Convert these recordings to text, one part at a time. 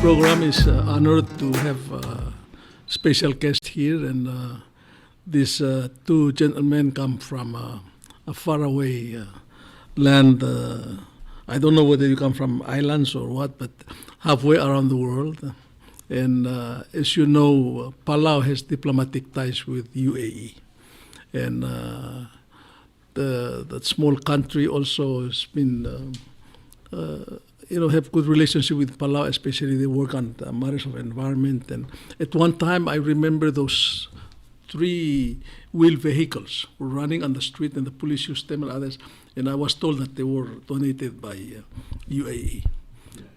Program is honored to have a special guest here, and these two gentlemen come from a faraway land. I don't know whether you come from islands or what, but halfway around the world. And as you know, Palau has diplomatic ties with UAE, and that small country also has been. Have good relationship with Palau, especially they work on the matters of environment. And at one time, I remember those 3-wheel vehicles were running on the street, and the police used them and others. And I was told that they were donated by UAE.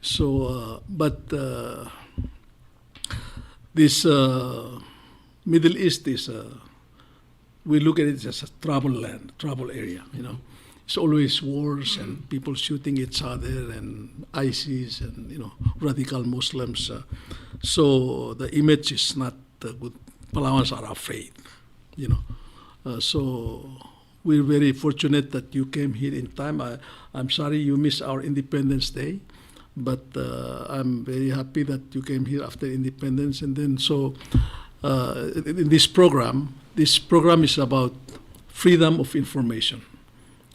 So, but this Middle East is, we look at it as a trouble land, trouble area, It's always wars and people shooting each other and ISIS and radical Muslims. So the image is not good. Palauans are afraid, So we're very fortunate that you came here in time. I'm sorry you missed our Independence Day, but I'm very happy that you came here after independence. And then in this program is about freedom of information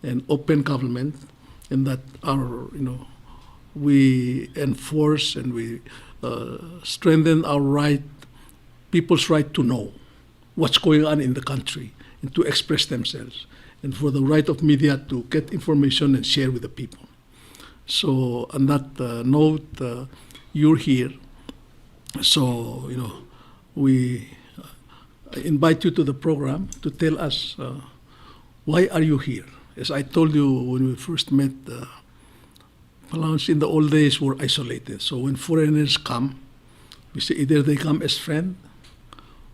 and open government, and that we enforce and we strengthen our people's right to know what's going on in the country and to express themselves, and for the right of media to get information and share with the people. So on that note, you're here. So, we invite you to the program to tell us why are you here? As I told you when we first met, Palauans in the old days were isolated. So when foreigners come, we say either they come as friend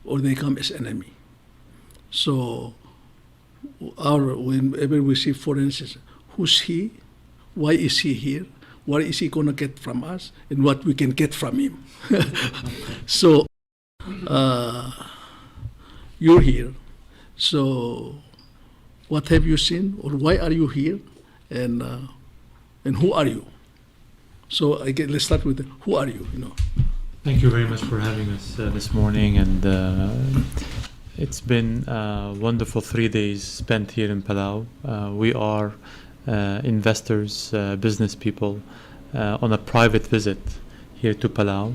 or they come as enemy. So whenever we see foreigners, who's he? Why is he here? What is he going to get from us? And what we can get from him? So you're here. So what have you seen, or why are you here, and who are you? So let's start with who are you? Thank you very much for having us this morning, and it's been a wonderful 3 days spent here in Palau. We are investors, business people, on a private visit here to Palau.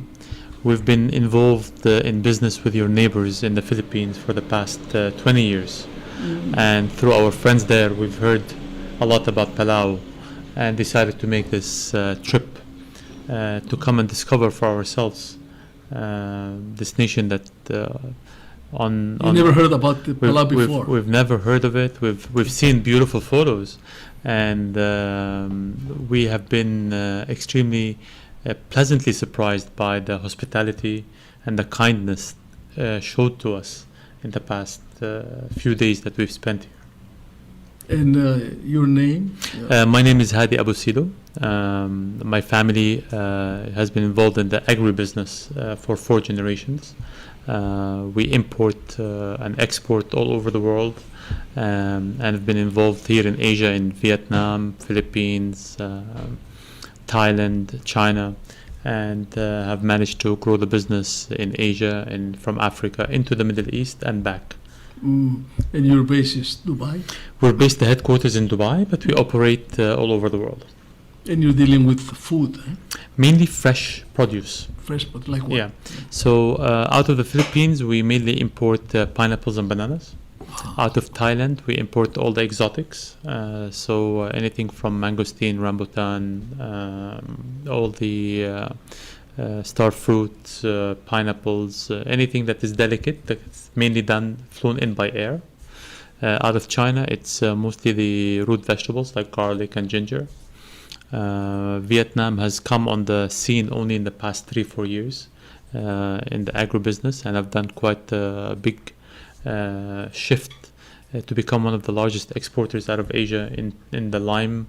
We've been involved in business with your neighbors in the Philippines for the past 20 years. And through our friends there, we've heard a lot about Palau and decided to make this trip to come and discover for ourselves this nation that You never heard about Palau before? We've never heard of it. We've seen beautiful photos, and we have been extremely pleasantly surprised by the hospitality and the kindness showed to us in the past few days that we've spent here. And your name? My name is Hadi Abuseedo. My family has been involved in the agribusiness for 4 generations. We import and export all over the world, and have been involved here in Asia, in Vietnam, Philippines, Thailand, China, and have managed to grow the business in Asia and from Africa into the Middle East and back. And your base is Dubai? We're based, the headquarters in Dubai, but we operate all over the world. And you're dealing with food? Mainly fresh produce. Fresh, but like what? Yeah. So out of the Philippines, we mainly import pineapples and bananas. Out of Thailand, we import all the exotics. So anything from mangosteen, rambutan, all the star fruits, pineapples, anything that is delicate, that's mainly flown in by air. Out of China, it's mostly the root vegetables like garlic and ginger. Vietnam has come on the scene only in the past 3-4 years in the agribusiness, and have done quite a big shift to become one of the largest exporters out of Asia in the lime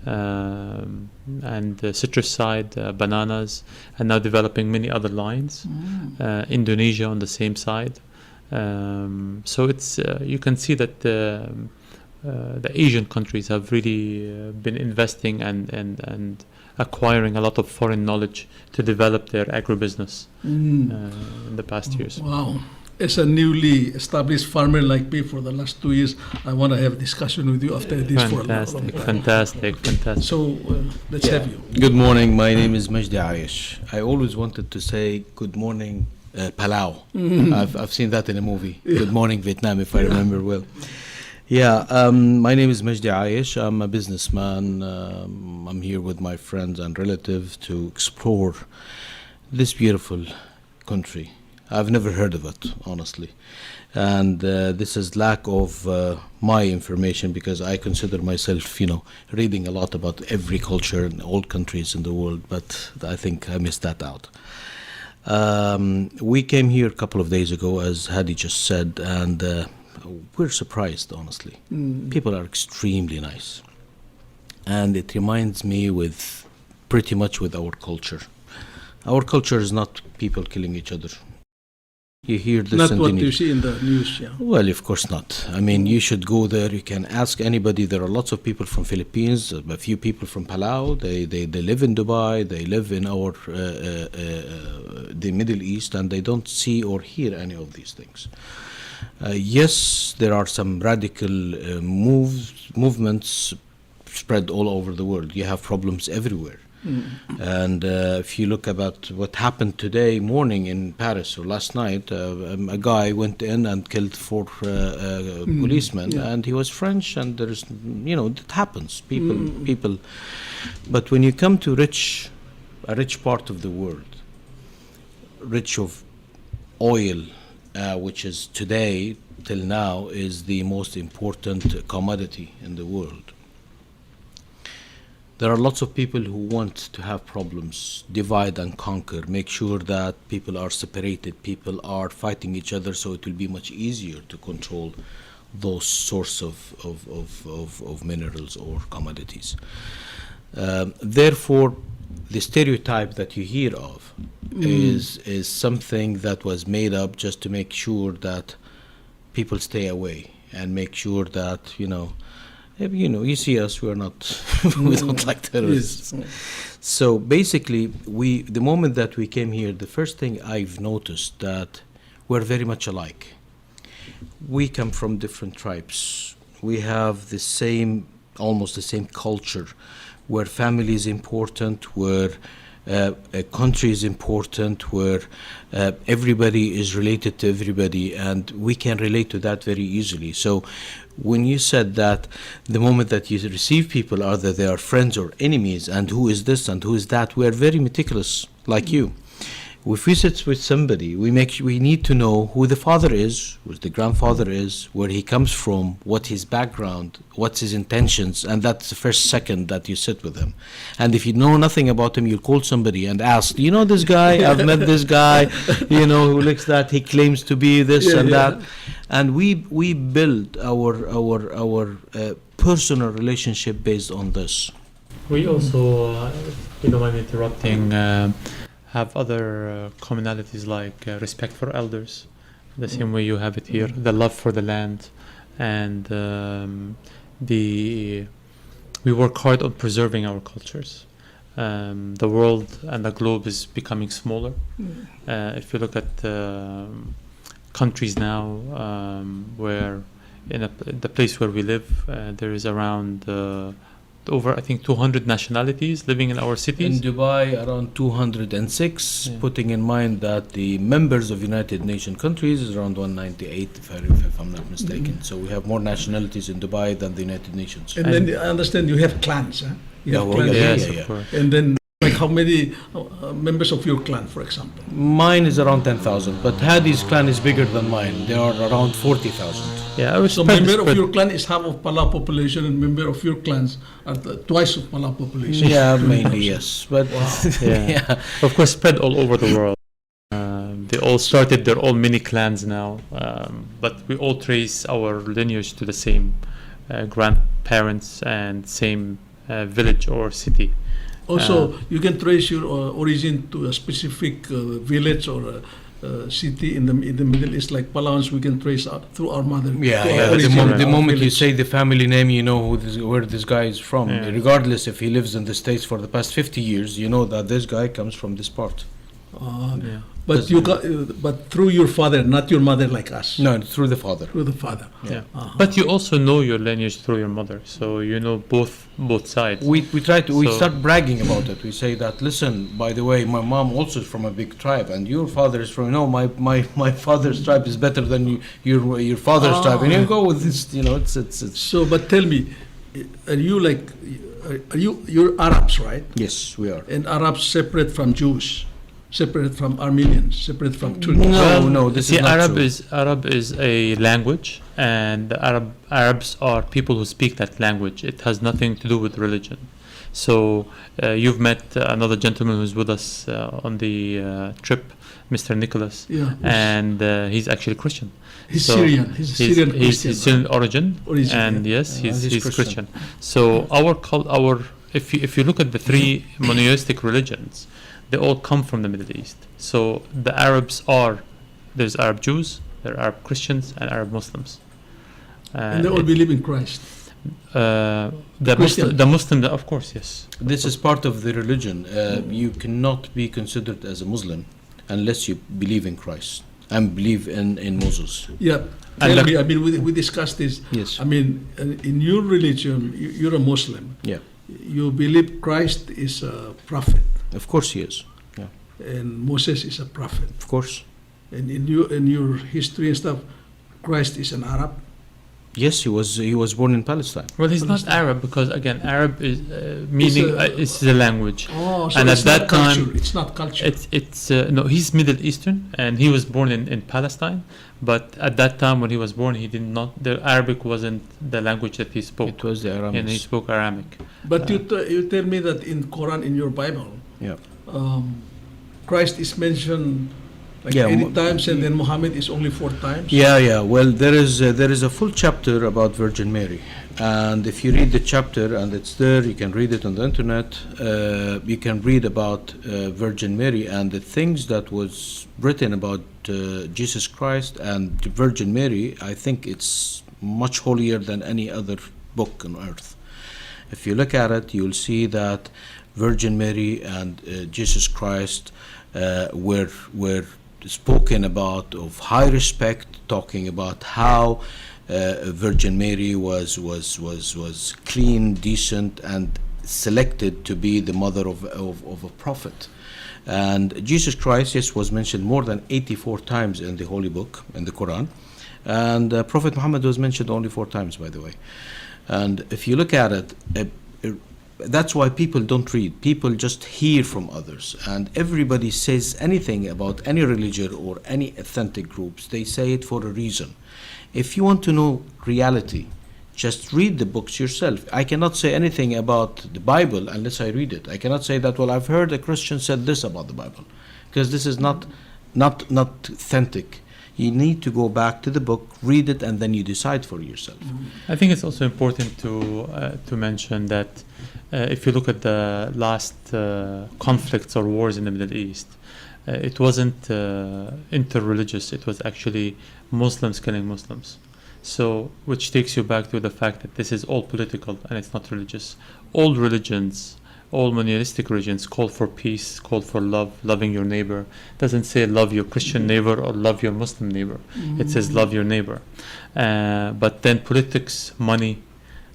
and the citrus side, bananas, and now developing many other lines. Indonesia on the same side. So it's you can see that the Asian countries have really been investing and acquiring a lot of foreign knowledge to develop their agribusiness in the past years. Wow. As a newly established farmer like me for the last 2 years, I want to have a discussion with you after this for a long time. Fantastic. So let's have you. Good morning. My name is Majdi Ayesh. I always wanted to say good morning, Palau. I've seen that in a movie. Good morning, Vietnam, if I remember well. Yeah, my name is Majdi Ayesh. I'm a businessman. I'm here with my friends and relatives to explore this beautiful country. I've never heard of it, honestly. And this is lack of my information, because I consider myself, reading a lot about every culture in all countries in the world, but I think I missed that out. We came here a couple of days ago, as Hadi just said, and we're surprised, honestly. People are extremely nice. And it reminds me pretty much with our culture. Our culture is not people killing each other. You hear this Not in what the you news. see in the news, yeah. Well, of course not. I mean, you should go there. You can ask anybody. There are lots of people from Philippines, a few people from Palau. They live in Dubai. They live in the Middle East, and they don't see or hear any of these things. Yes, there are some radical movements spread all over the world. You have problems everywhere. And if you look about what happened today morning in Paris or last night, a guy went in and killed 4 policemen, and he was French, and there's, that happens. People. But when you come to a rich part of the world, rich of oil, which is today till now is the most important commodity in the world. There are lots of people who want to have problems, divide and conquer, make sure that people are separated, people are fighting each other, so it will be much easier to control those sorts of minerals or commodities. Therefore, the stereotype that you hear of is something that was made up just to make sure that people stay away and make sure that, you see us, we're not, we don't like terrorists. Yes. So basically, the moment that we came here, the first thing I've noticed that we're very much alike. We come from different tribes. We have almost the same culture, where family is important, where a country is important, where everybody is related to everybody, and we can relate to that very easily. So when you said that the moment that you receive people, either they are friends or enemies, and who is this and who is that, we are very meticulous, like you. If we sit with somebody, we need to know who the father is, who the grandfather is, where he comes from, what his background, what's his intentions, and that's the first second that you sit with him. And if you know nothing about him, you call somebody and ask, do you know this guy? I've met this guy, who looks that, he claims to be this that. And we build our personal relationship based on this. We also, if you don't mind interrupting, have other commonalities like respect for elders, the same way you have it here, the love for the land, and we work hard on preserving our cultures. The world and the globe is becoming smaller. If you look at countries now, where in the place where we live, there is around over, I think, 200 nationalities living in our cities. In Dubai, around 206, putting in mind that the members of United Nations countries is around 198, if I'm not mistaken. So we have more nationalities in Dubai than the United Nations. And then I understand you have clans, huh? You have clans. Yes, of course. And then, like, how many members of your clan, for example? Mine is around 10,000, but Hadi's clan is bigger than mine. They are around 40,000. Yeah, I would So member of your clan is half of Palau population, and member of your clans are twice of Palau population. Yeah, mainly yes. But Of course, spread all over the world. They all started their own mini clans now, but we all trace our lineage to the same grandparents and same village or city. Also, you can trace your origin to a specific village or city in the Middle East, like Palauans. We can trace through our mother. Yeah, to our yeah. that's The, correct. the moment you village. say the family name, you know where this guy is from. Yeah. Regardless if he lives in the States for the past 50 years, you know that this guy comes from this part. Yeah. But you got, but through your father, not your mother, like us. No, through the father. Through the father. Yeah. Uh-huh. But you also know your lineage through your mother, so you know both sides. We try to we So- start bragging about it. We say that, listen, by the way, my mom also is from a big tribe, and your father is from. No, my father's tribe is better than your father's tribe, and you go with this. You know, it's. So, but tell me, are you like, you're Arabs, right? Yes, we are. And Arabs separate from Jews, separate from Armenians, separate from Turks. No, this See, is not true. Arab is a language, and the Arabs are people who speak that language. It has nothing to do with religion. So you've met another gentleman who's with us on the trip, Mr. Nicholas, Yeah. and he's actually Christian. He's So Syrian. He's a Syrian He's Christian. Syrian origin, Origin, and yeah. yes, he's he's Christian. Christian. So our if you look at the three monotheistic religions, they all come from the Middle East. So the Arabs there's Arab Jews, there are Arab Christians, and Arab Muslims. And they all it- believe in Christ. Christian. The Muslim, of course, yes. This is part of the religion. You cannot be considered as a Muslim unless you believe in Christ and believe in Moses. Yeah. And Tell like- me, I mean, we discussed this. Yes. I mean, in your religion, you're a Muslim. Yeah. You believe Christ is a prophet, Of course he is. and Moses is a prophet. Of course. And in your history and stuff, Christ is an Arab. Yes, he was born in Palestine. Well, he's not Arab because again, Arab is meaning it's the language. Oh, so And it's at that not time- culture. It's not culture. It's no, he's Middle Eastern, and he was born in Palestine. But at that time when he was born, he did not. The Arabic wasn't the language that he spoke, It was the and he Arabics. spoke Aramaic. But you tell me that in Quran, in your Bible, Yeah. Christ is mentioned like Yeah, 80 times, and then Muhammad is only 4 times. Yeah. Well, there is a full chapter about Virgin Mary, and if you read the chapter, and it's there, you can read it on the internet. You can read about Virgin Mary and the things that was written about Jesus Christ and the Virgin Mary. I think it's much holier than any other book on earth. If you look at it, you'll see that Virgin Mary and Jesus Christ were spoken about of high respect, talking about how Virgin Mary was clean, decent, and selected to be the mother of a prophet. And Jesus Christ, yes, was mentioned more than 84 times in the Holy Book, in the Quran. And Prophet Muhammad was mentioned only 4 times, by the way. And if you look at it, that's why people don't read. People just hear from others. And everybody says anything about any religion or any authentic groups, they say it for a reason. If you want to know reality, just read the books yourself. I cannot say anything about the Bible unless I read it. I cannot say that, well, I've heard a Christian said this about the Bible, because this is not authentic. You need to go back to the book, read it, and then you decide for yourself. I think it's also important to mention that if you look at the last conflicts or wars in the Middle East, it wasn't interreligious. It was actually Muslims killing Muslims. So, which takes you back to the fact that this is all political and it's not religious. All religions, all monotheistic religions call for peace, call for love, loving your neighbor. It doesn't say love your Christian neighbor or love your Muslim neighbor. It says love your neighbor. But then politics, money,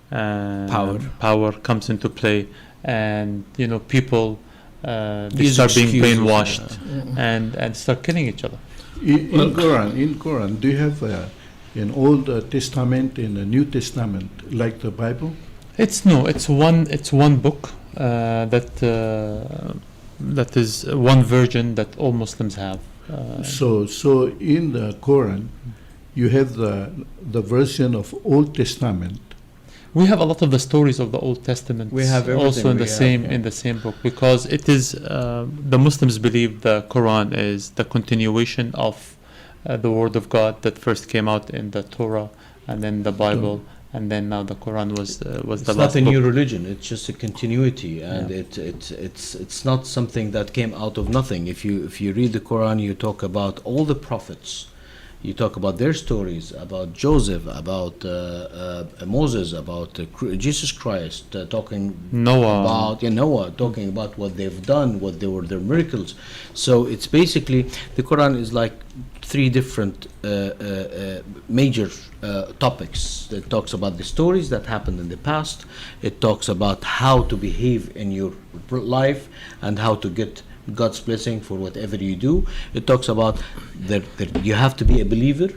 power comes into play, and people they Use start being excuses, brainwashed and start killing each other. In Quran, do you have an Old Testament and a New Testament like the Bible? It's one book that is one version that all Muslims have. So in the Quran, you have the version of Old Testament, We have a lot of the stories of the Old Testament. We have everything also in we the have, same yeah. in the same book, because it is the Muslims believe the Quran is the continuation of the Word of God that first came out in the Torah, and then the Bible, and then now the Quran was the It's last not a book. new religion. It's just a continuity, and Yeah. it's not something that came out of nothing. If you read the Quran, you talk about all the prophets. You talk about their stories, about Joseph, about Moses, about Jesus Christ, talking Noah. about Noah, talking about what they've done, what they were their miracles. So it's basically, the Quran is like three different major topics. It talks about the stories that happened in the past. It talks about how to behave in your life and how to get God's blessing for whatever you do. It talks about that you have to be a believer,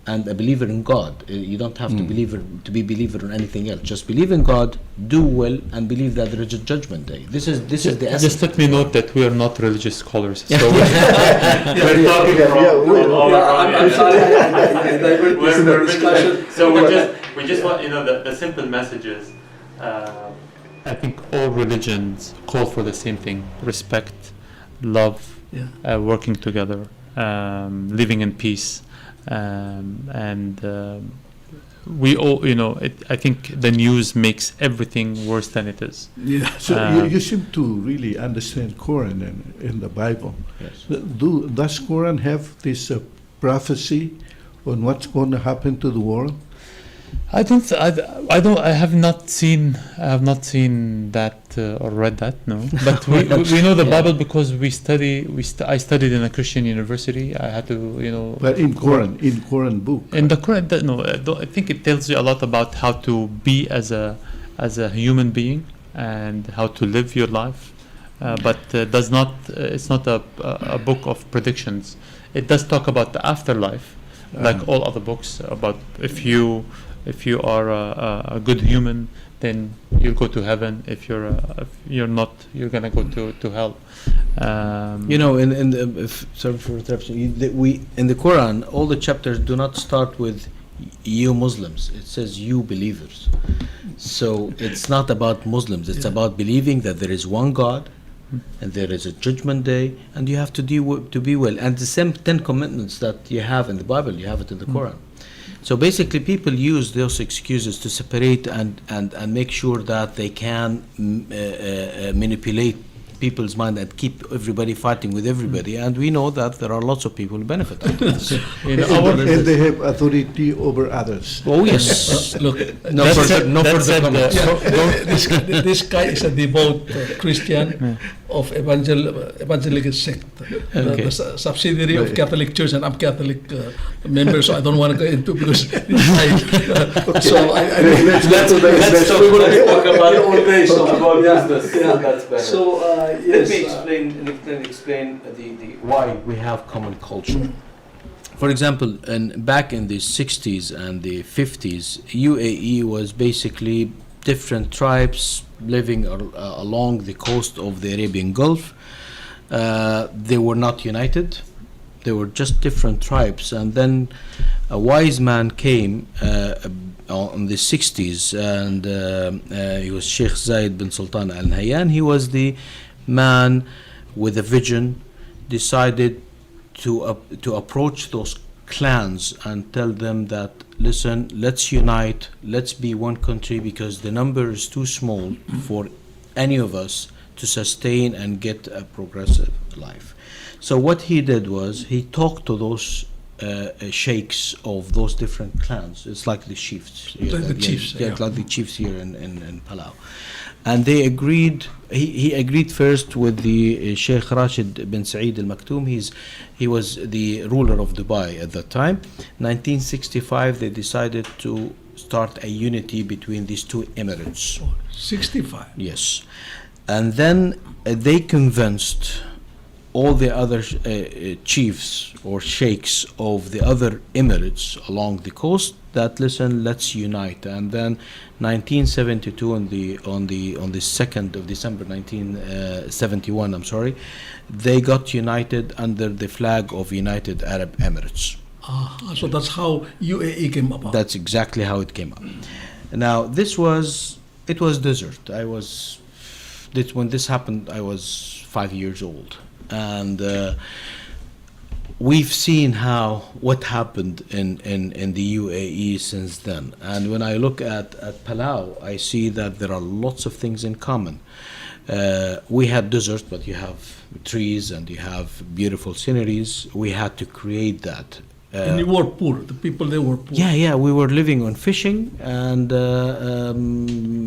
and a believer in God. You don't have to be believer in anything else. Just believe in God, do well, and believe that there is a judgment day. This is the essence. Just let me note that we are not religious scholars. So we're talking from our I'm sorry, I divert this in the discussion. So we just want, the simple message is, I think all religions call for the same thing: respect, love, working together, living in peace, and we all, I think the news makes everything worse than it is. Yeah. So you seem to really understand Quran in the Bible. Yes. Does Quran have this prophecy on what's going to happen to the world? I have not seen that or read that. No, but we know the Bible because I studied in a Christian university. I had to, But in Quran book. in the Quran, I think it tells you a lot about how to be as a human being and how to live your life. But does not. It's not a book of predictions. It does talk about the afterlife, like all other books. About if you are a good human, then you'll go to heaven. If you're not, you're gonna go to hell. Sorry for interruption. In the Quran, all the chapters do not start with you Muslims. It says you believers. So it's not about Muslims. It's about believing that there is one God, and there is a judgment day, and you have to be well. And the same 10 commandments that you have in the Bible, you have it in the Quran. So basically, people use those excuses to separate and make sure that they can manipulate people's mind and keep everybody fighting with everybody. And we know that there are lots of people who benefit out of this. And they have authority over others. Oh yes. Look, this guy is a devout Christian of evangelical sect, the subsidiary of Catholic Church, and I'm Catholic member, so I don't want to go into because so let's talk about old days about business. That's better. So Let me explain the why we have common culture. For example, back in the 60s and the 50s, UAE was basically different tribes living along the coast of the Arabian Gulf. They were not united. They were just different tribes. And then a wise man came in the 60s, and he was Sheikh Zayed bin Sultan Al Nahyan. He was the man with a vision, decided to approach those clans and tell them that, listen, let's unite, let's be one country, because the number is too small for any of us to sustain and get a progressive life. So what he did was he talked to those sheikhs of those different clans. It's like the chiefs. Like the chiefs, yeah. Like the chiefs here in Palau. And they agreed. He agreed first with the Sheikh Rashid bin Saeed Al Maktoum. He was the ruler of Dubai at that time. 1965, they decided to start a unity between these two emirates. 65. Yes, and then they convinced all the other chiefs or sheikhs of the other emirates along the coast that, listen, let's unite. And then 1972, on the 2nd of December 1971, I'm sorry, they got united under the flag of United Arab Emirates. So that's how UAE came about. That's exactly how it came up. Now it was desert. When this happened, I was 5 years old, and we've seen what happened in the UAE since then. And when I look at Palau, I see that there are lots of things in common. We had desert, but you have trees and you have beautiful sceneries. We had to create that. And you were poor. The people there were poor. Yeah, we were living on fishing and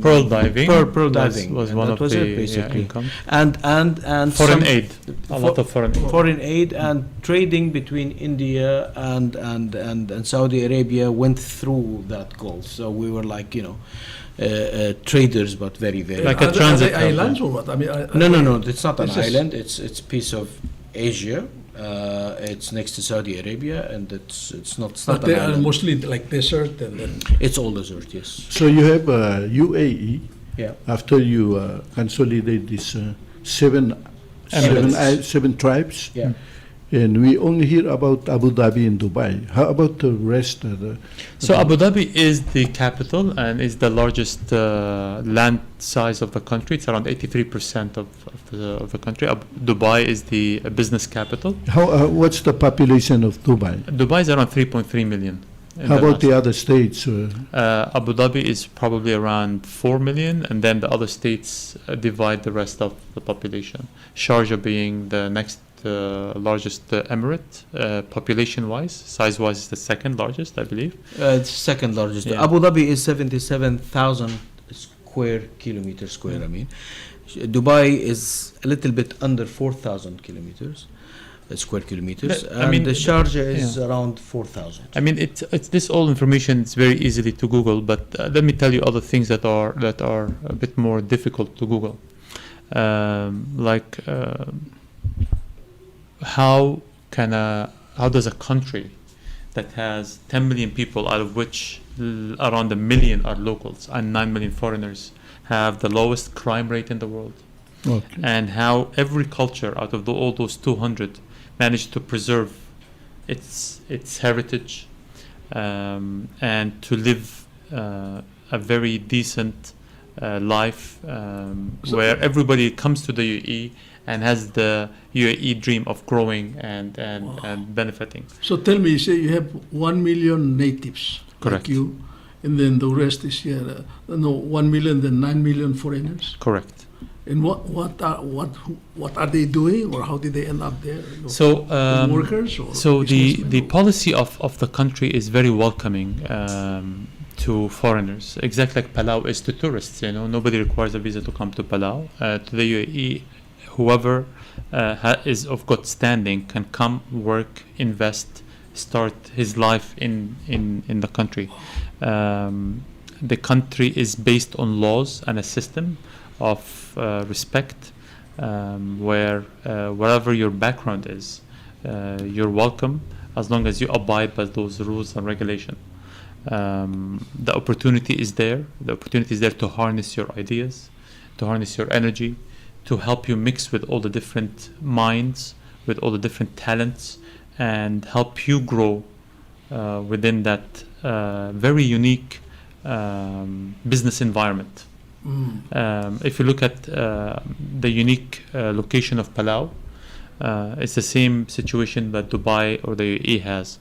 Pearl diving. Pearl diving was and one that of was the it, basically. income. And Foreign some- aid, a lot of foreign aid. Foreign aid and trading between India and Saudi Arabia went through that Gulf. So we were like, traders, but very, very. Like a Are they transit hub. islands or what? I mean, No, it's not an It's just- island. It's a piece of Asia. It's next to Saudi Arabia, and it's not But an they are island. mostly like desert and then. It's all desert, yes. So you have UAE. Yeah. After you consolidate these seven tribes, Yeah. and we only hear about Abu Dhabi and Dubai. How about the rest? So Abu Dhabi is the capital and is the largest land size of the country. It's around 83% of the country. Dubai is the business capital. What's the population of Dubai? Dubai is around 3.3 million. How about the other states? Abu Dhabi is probably around 4 million, and then the other states divide the rest of the population. Sharjah being the next largest emirate, population-wise. Size-wise is the second largest, I believe. It's second largest. Yeah. Abu Dhabi is 77,000 square. I mean, Dubai is a little bit under 4,000 square kilometers, I mean, and the Sharjah is yeah. around 4,000. I mean, it's this all information. It's very easily to Google, but let me tell you other things that are a bit more difficult to Google, how does a country that has 10 million people, out of which around 1 million are locals and 9 million foreigners, have the lowest crime rate in the world, Okay. and how every culture out of all those 200 managed to preserve its heritage and to live a very decent life where everybody comes to the UAE and has the UAE dream of growing and benefiting. So tell me, you say you have 1 million natives, Correct. like you, and then the rest is here. 1 million, then 9 million foreigners. Correct. And what are they doing, or how did they end up there? So Workers or so the businessmen or- policy of the country is very welcoming to foreigners, exactly like Palau is to tourists. Nobody requires a visa to come to Palau. To the UAE, whoever is of good standing can come, work, invest, start his life in the country. The country is based on laws and a system of respect, where wherever your background is, you're welcome as long as you abide by those rules and regulation. The opportunity is there. The opportunity is there to harness your ideas, to harness your energy, to help you mix with all the different minds, with all the different talents, and help you grow within that very unique business environment. If you look at the unique location of Palau, it's the same situation that Dubai or the UAE has.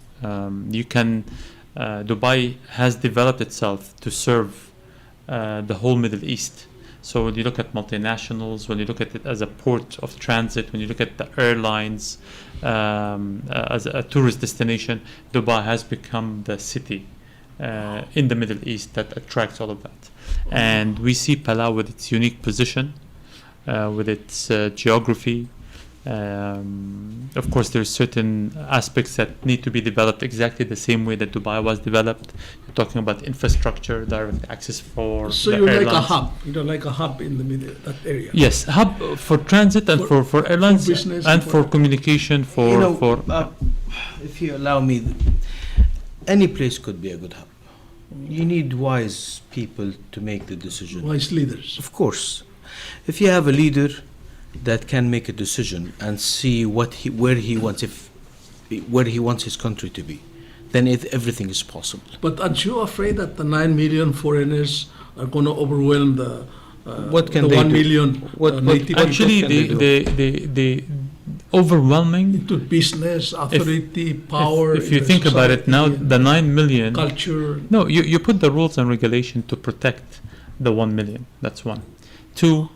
Dubai has developed itself to serve the whole Middle East. So when you look at multinationals, when you look at it as a port of transit, when you look at the airlines as a tourist destination, Dubai has become the city in the Middle East that attracts all of that. And we see Palau with its unique position, with its geography. Of course, there's certain aspects that need to be developed exactly the same way that Dubai was developed. You're talking about infrastructure, direct access for So the you're airlines. like a hub. You're like a hub in the middle, that area. Yes, hub for transit and for airlines business and and for for- communication, If you allow me, any place could be a good hub. You need wise people to make the decision. Wise leaders. Of course, if you have a leader that can make a decision and see where he wants his country to be, then everything is possible. But aren't you afraid that the 9 million foreigners are going to overwhelm the What can the they 1 do? million What native Actually, can they do? the overwhelming. into business, authority, power? If in you the think about it now, society and the 9 million. culture. No, you put the rules and regulation to protect the 1 million. That's one. Two,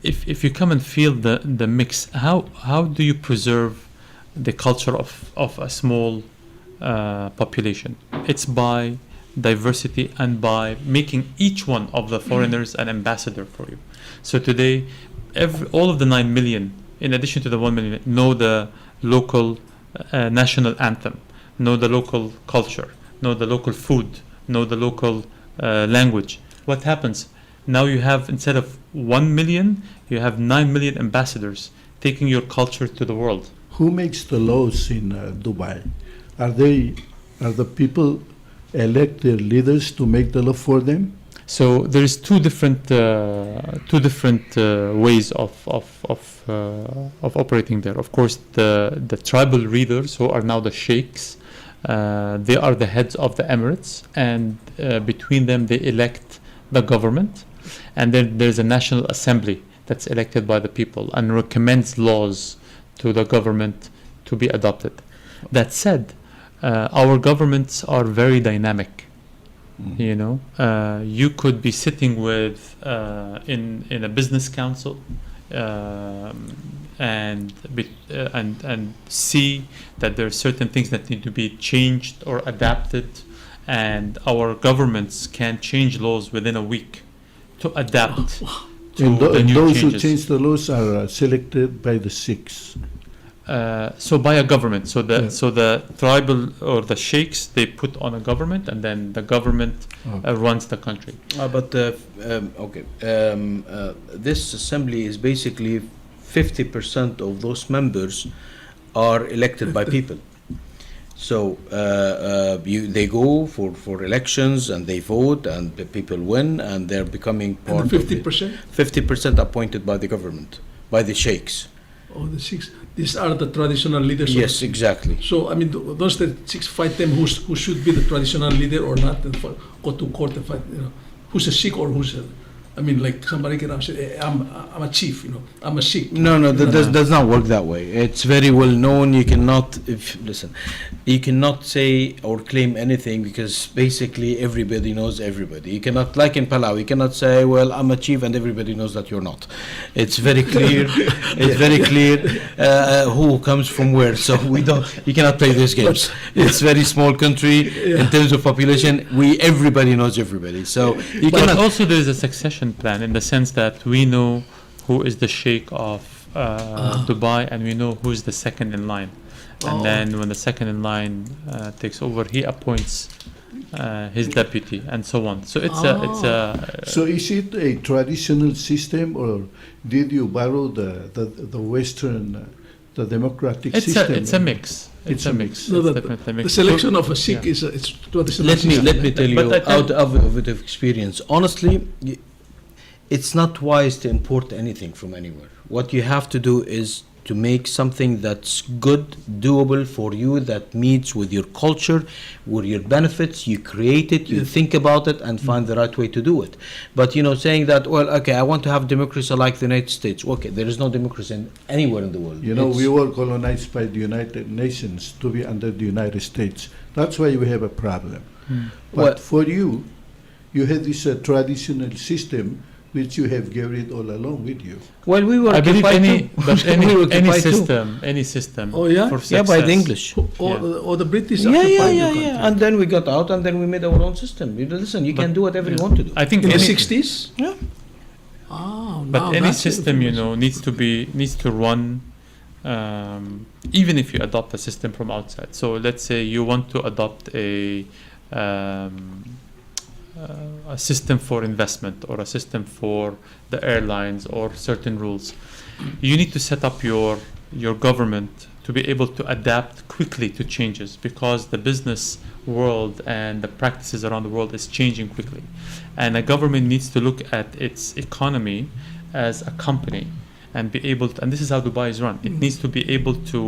if you come and feel the mix, how do you preserve the culture of a small population? It's by diversity and by making each one of the foreigners an ambassador for you. So today, all of the 9 million, in addition to the 1 million, know the local national anthem, know the local culture, know the local food, know the local language. What happens? Now you have, instead of 1 million, you have 9 million ambassadors taking your culture to the world. Who makes the laws in Dubai? Are the people elect their leaders to make the law for them? So there is two different ways of operating there. Of course, the tribal leaders, who are now the sheikhs, they are the heads of the emirates, and between them they elect the government, and then there's a national assembly that's elected by the people and recommends laws to the government to be adopted. That said, our governments are very dynamic. You know, you could be sitting with in a business council and see that there are certain things that need to be changed or adapted, and our governments can change laws within a week to adapt to And the new those who changes. change the laws are selected by the Sikhs. So by a government, so Yeah. the tribal or the sheikhs, they put on a government, and then the government runs the country. This assembly is basically 50% of those members are elected by people. So they go for elections and they vote, and the people win, and they're becoming part And of it. 50%? 50% appointed by the government, by the sheikhs. Oh, the six. These are the traditional leaders. Yes, exactly. So, I mean, those the six fight them who should be the traditional leader or not, and go to court and fight, you know, who's a Sikh or who's a, I mean, like somebody can have said, hey, I'm a chief, you know, I'm a Sikh. No, that does not work that way. It's very well known. You cannot, you cannot say or claim anything, because basically everybody knows everybody. You cannot, like in Palau, you cannot say, well, I'm a chief and everybody knows that you're not. It's very clear. It's very clear who comes from where. So you cannot play these games. It's very small country in terms of population. Everybody knows everybody. So you But cannot. also there is a succession plan, in the sense that we know who is the sheikh of Dubai, and we know who is the second in line. And then when the second in line takes over, he appoints his deputy, and so on. So it's a So is it a traditional system, or did you borrow the Western, the democratic system? it's a mix. It's a mix. No, It's definitely a mix. the selection of a Sikh is it's traditional. Let me tell you But I out of it of experience. Honestly, it's not wise to import anything from anywhere. What you have to do is to make something that's good, doable for you, that meets with your culture, with your benefits. You create it, you think about it, and find the right way to do it. But saying that, well, okay, I want to have democracy like the United States. Okay, there is no democracy anywhere in the world. We were colonized by the United Nations to be under the United States. That's why we have a problem. But for you had this traditional system which you have carried all along with you. Well, we were I believe occupied too. We were any occupied system. Oh, yeah? For Yeah, success. by the English. Or the British Yeah, occupied the country. And then we got out, and then we made our own system. Listen, you can do whatever you want to do. I think In the any, 60s? Yeah. Oh, but now any that's system information. needs to run, even if you adopt a system from outside. So let's say you want to adopt a system for investment, or a system for the airlines, or certain rules. You need to set up your government to be able to adapt quickly to changes, because the business world and the practices around the world is changing quickly, and a government needs to look at its economy as a company and be able to, and this is how Dubai is run. It needs to be able to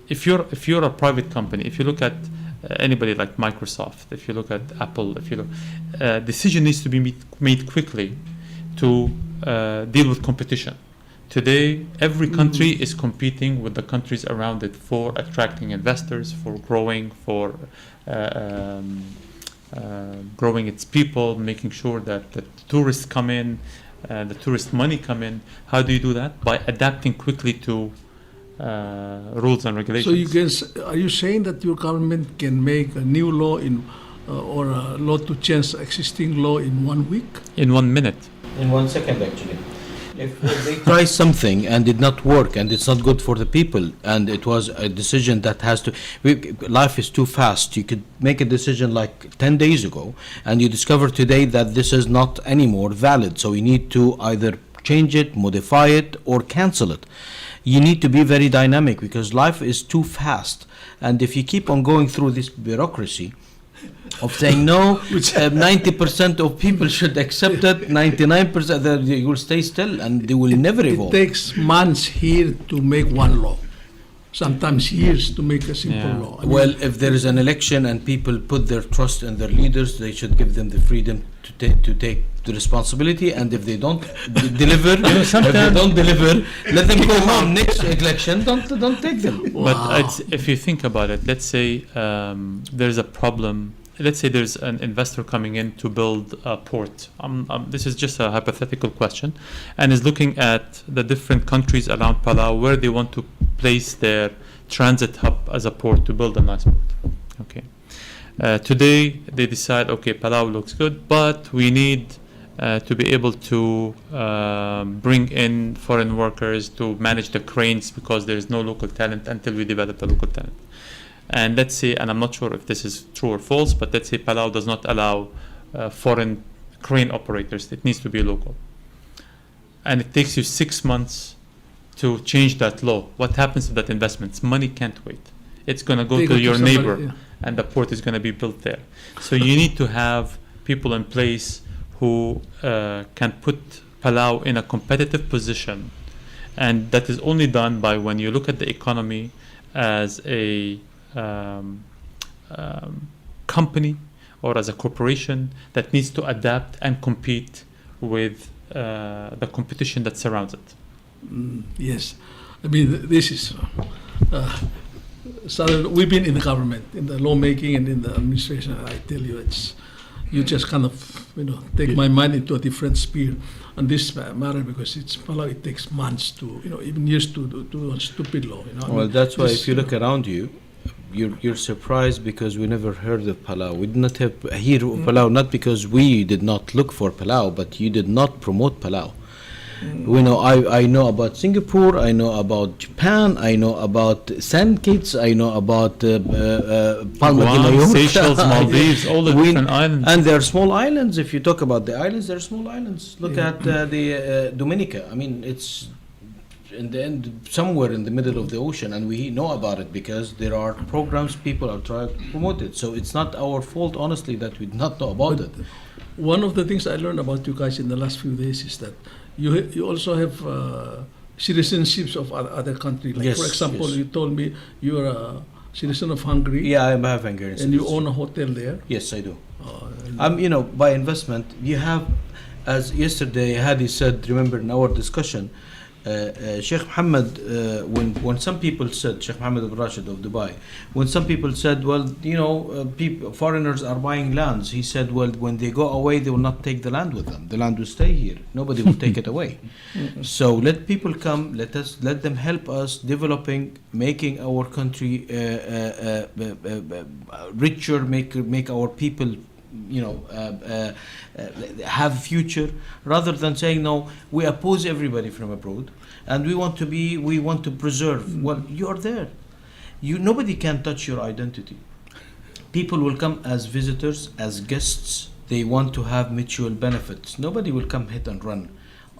if you're a private company, if you look at anybody like Microsoft, if you look at Apple, if you look, decision needs to be made quickly to deal with competition. Today, every country is competing with the countries around it for attracting investors, for growing, for growing its people, making sure that the tourists come in, the tourist money come in. How do you do that? By adapting quickly to rules and regulations. So you can, are you saying that your government can make a new law or a law to change existing law in 1 week? In 1 minute. In 1 second, actually. If they try something and did not work and it's not good for the people and it was a decision that has to, life is too fast. You could make a decision like 10 days ago and you discover today that this is not anymore valid. So you need to either change it, modify it, or cancel it. You need to be very dynamic because life is too fast. And if you keep on going through this bureaucracy of saying no, 90% of people should accept it, 99% you will stay still and they will never evolve. It takes months here to make one law, sometimes years to make a simple law. I Well, mean, if there is an election and people put their trust in their leaders, they should give them the freedom to take the responsibility. And if they don't deliver, if they don't deliver, let them go home. Next election, don't take them. But if you think about it, let's say there's a problem. Let's say there's an investor coming in to build a port. This is just a hypothetical question, and is looking at the different countries around Palau where they want to place their transit hub as a port to build a nice port. Okay. Today they decide, okay, Palau looks good, but we need to be able to bring in foreign workers to manage the cranes because there is no local talent until we develop the local talent. And let's say, and I'm not sure if this is true or false, but let's say Palau does not allow foreign crane operators. It needs to be local. And it takes you 6 months to change that law. What happens to that investment? Money can't wait. It's going to go They to go to your somebody, neighbor, yeah. and the port is going to be built there. So you need to have people in place who can put Palau in a competitive position. And that is only done by when you look at the economy as a company or as a corporation that needs to adapt and compete with the competition that surrounds it. Yes, I mean this is. So we've been in the government, in the lawmaking and in the administration. And I tell you, you just kind of take my mind into a different sphere on this matter because it's Palau. It takes months to even years to do a stupid law. Well, that's why if you look around you, you're surprised because we never heard of Palau. We did not have here Palau, not because we did not look for Palau, but you did not promote Palau. I know about Singapore, I know about Japan, I know about Sand Kids, I know about Palma de Mallorca, Seychelles, Maldives, all the different islands. And there are small islands. If you talk about the islands, there are small islands. Look at the Dominica. I mean, it's in the end somewhere in the middle of the ocean, and we know about it because there are programs people are trying to promote it. So it's not our fault, honestly, that we did not know about it. One of the things I learned about you guys in the last few days is that you also have citizenships of other countries. Like, Yes, for example, yes. you told me you are a citizen of Hungary. Yeah, I have Hungarian And you citizenship. own a hotel there. Yes, I do. By investment, you have, as yesterday Hadi said, remember in our discussion, Sheikh Mohammed, when some people said, Sheikh Mohammed Al Rashid of Dubai, when some people said, well, foreigners are buying lands, he said, well, when they go away, they will not take the land with them. The land will stay here. Nobody will take it away. So let people come, let them help us developing, making our country richer, make our people have future, rather than saying no, we oppose everybody from abroad and we want to preserve. Well, you're there, nobody can touch your identity. People will come as visitors, as guests. They want to have mutual benefits. Nobody will come hit and run.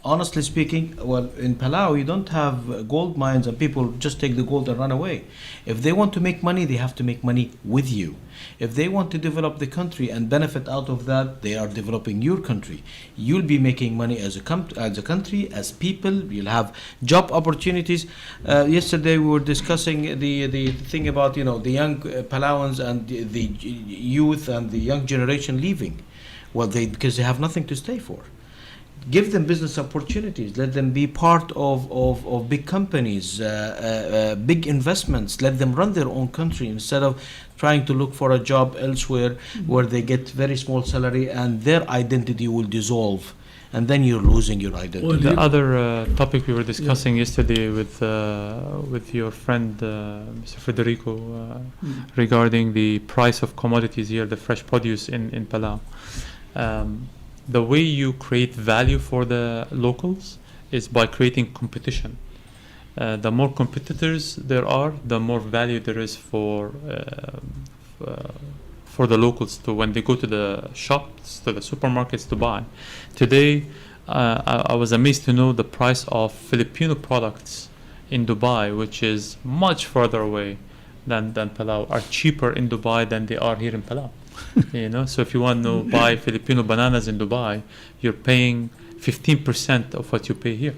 honestly speaking, well, in Palau, you don't have gold mines and people just take the gold and run away. If they want to make money, they have to make money with you. If they want to develop the country and benefit out of that, they are developing your country. You'll be making money as a country, as people. You'll have job opportunities. Yesterday we were discussing the thing about the young Palauans and the youth and the young generation leaving. Well, because they have nothing to stay for. Give them business opportunities. Let them be part of big companies, big investments. Let them run their own country instead of trying to look for a job elsewhere where they get very small salary and their identity will dissolve. And then you're losing your identity. Well, The other topic we were discussing yesterday with your friend Mr. Federico regarding the price of commodities here, the fresh produce in Palau. The way you create value for the locals is by creating competition. The more competitors there are, the more value there is for the locals to when they go to the shops, to the supermarkets to buy. Today, I was amazed to know the price of Filipino products in Dubai, which is much further away than Palau, are cheaper in Dubai than they are here in Palau. So if you want to buy Filipino bananas in Dubai, you're paying 15% of what you pay here.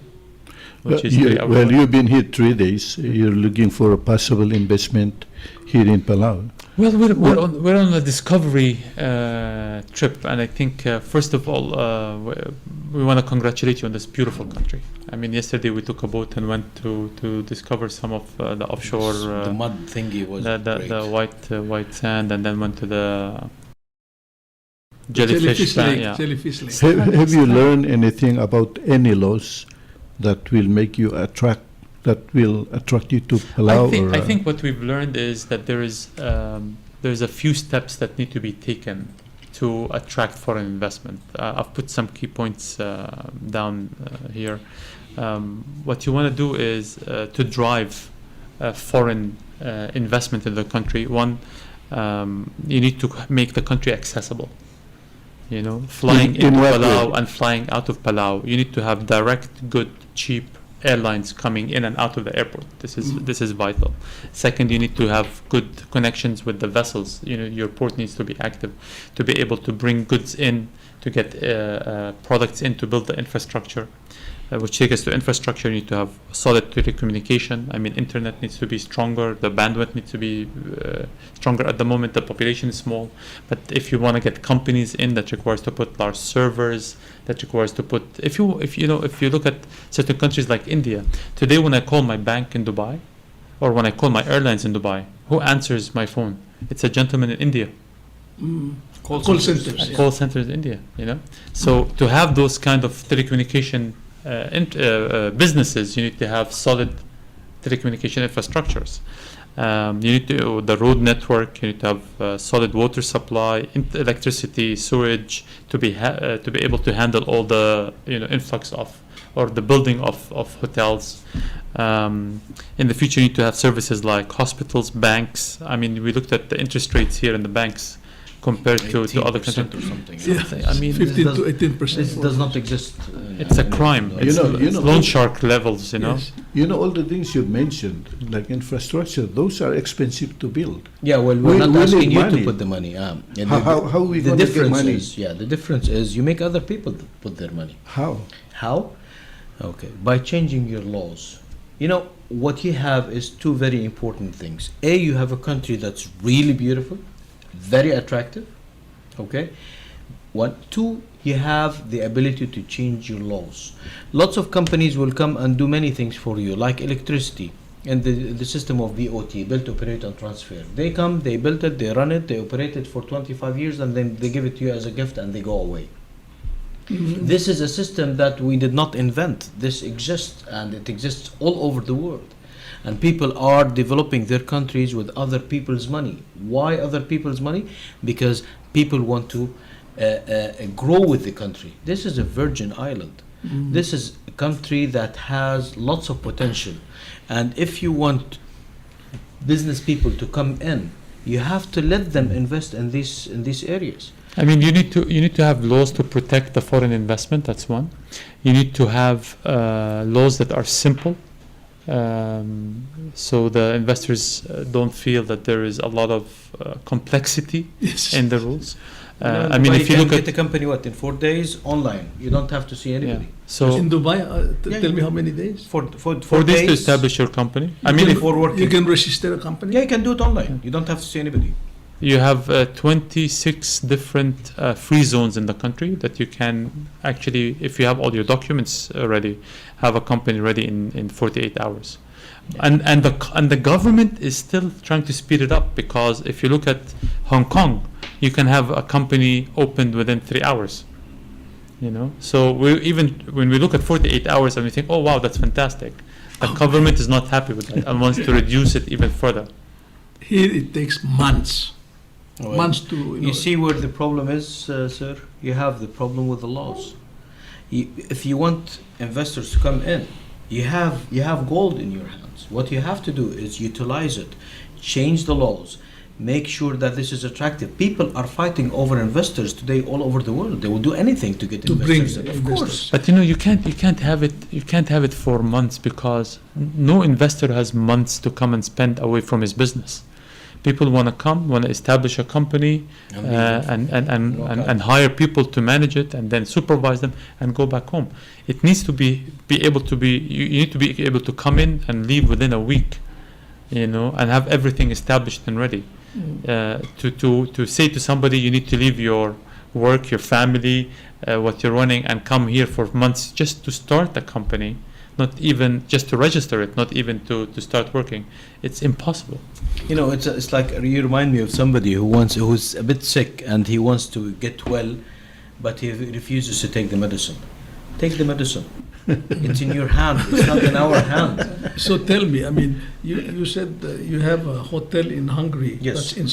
Which is well, you've been here 3 days. You're looking for a possible investment here in Palau. Well, we're on a discovery trip, and I think first of all we want to congratulate you on this beautiful country. I mean, yesterday we took a boat and went to discover some of the offshore the mud thingy was the white sand, and then went to the jellyfish lake. yeah. Jellyfish lake. Have you learned anything about any laws that will make you attract you to Palau? I think what we've learned is that there's a few steps that need to be taken to attract foreign investment. I've put some key points down here. What you want to do is to drive foreign investment in the country. One, you need to make the country accessible. Flying into Palau and flying out of Palau, you need to have direct, good, cheap airlines coming in and out of the airport. This is vital. Second, you need to have good connections with the vessels. Your port needs to be active to be able to bring goods in, to get products in, to build the infrastructure. Which takes us to infrastructure. You need to have solid telecommunication. I mean, internet needs to be stronger. The bandwidth needs to be stronger. At the moment, the population is small, but if you want to get companies in, that requires to put large servers. That requires to put. If you look at certain countries like India today, when I call my bank in Dubai, or when I call my airlines in Dubai, who answers my phone? It's a gentleman in India. Call centers. Call centers in India. So to have those kind of telecommunication businesses, you need to have solid telecommunication infrastructures. You need to the road network. You need to have solid water supply, electricity, sewage to be able to handle all the influx of or the building of hotels. In the future, you need to have services like hospitals, banks. I mean, we looked at the interest rates here in the banks compared to other countries or something. Yeah, I mean, 15 to 18%. This does not exist. it's a crime. It's loan shark levels. Yes. All the things you mentioned, like infrastructure, those are expensive to build. Yeah, well, we're not we asking need you money. to put the money. How we the going to get difference money? the difference is you make other people put their money. How? How? Okay, by changing your laws. What you have is two very important things. A, you have a country that's really beautiful, very attractive. Okay. 1, 2, you have the ability to change your laws. Lots of companies will come and do many things for you, like electricity and the system of BOT, build, operate, and transfer. They come, they build it, they run it, they operate it for 25 years, and then they give it to you as a gift and they go away. This is a system that we did not invent. This exists, and it exists all over the world. And people are developing their countries with other people's money. Why other people's money? Because people want to grow with the country. This is a virgin island. This is a country that has lots of potential. And if you want business people to come in, you have to let them invest in these areas. I mean, you need to have laws to protect the foreign investment. That's one. You need to have laws that are simple, so the investors don't feel that there is a lot of complexity Yes. in the rules. In I mean, Dubai, if you can look get at the company in 4 days online. You don't have to see anybody. so In Dubai, Yeah, tell me yeah. how many days? For 4 days to establish your company. I mean, if before working. You can register a company? Yeah, you can do it online. You don't have to see anybody. you have 26 different free zones in the country that you can actually, if you have all your documents ready, have a company ready in 48 hours. And the government is still trying to speed it up, because if you look at Hong Kong, you can have a company opened within 3 hours. So even when we look at 48 hours and we think, oh wow, that's fantastic, the government is not happy with that and wants to reduce it even further. Here it takes months. Months to, You see where the problem is, sir? You have the problem with the laws. If you want investors to come in, you have gold in your hands. What you have to do is utilize it, change the laws, make sure that this is attractive. People are fighting over investors today all over the world. They will do anything to get to bring investors in. Of investors. course. But you can't have it for months, because no investor has months to come and spend away from his business. People want to establish a company and hire people to manage it and then supervise them and go back home. It needs to be able to be. You need to be able to come in and leave within a week, and have everything established and ready. To say to somebody, you need to leave your work, your family, what you're running, and come here for months just to start a company, not even just to register it, not even to start working. It's impossible. It's like you remind me of somebody who's a bit sick and he wants to get well, but he refuses to take the medicine. Take the medicine. It's in your hand. It's not in our hand. So tell me, I mean, you said you have a hotel in Hungary. Yes. That's in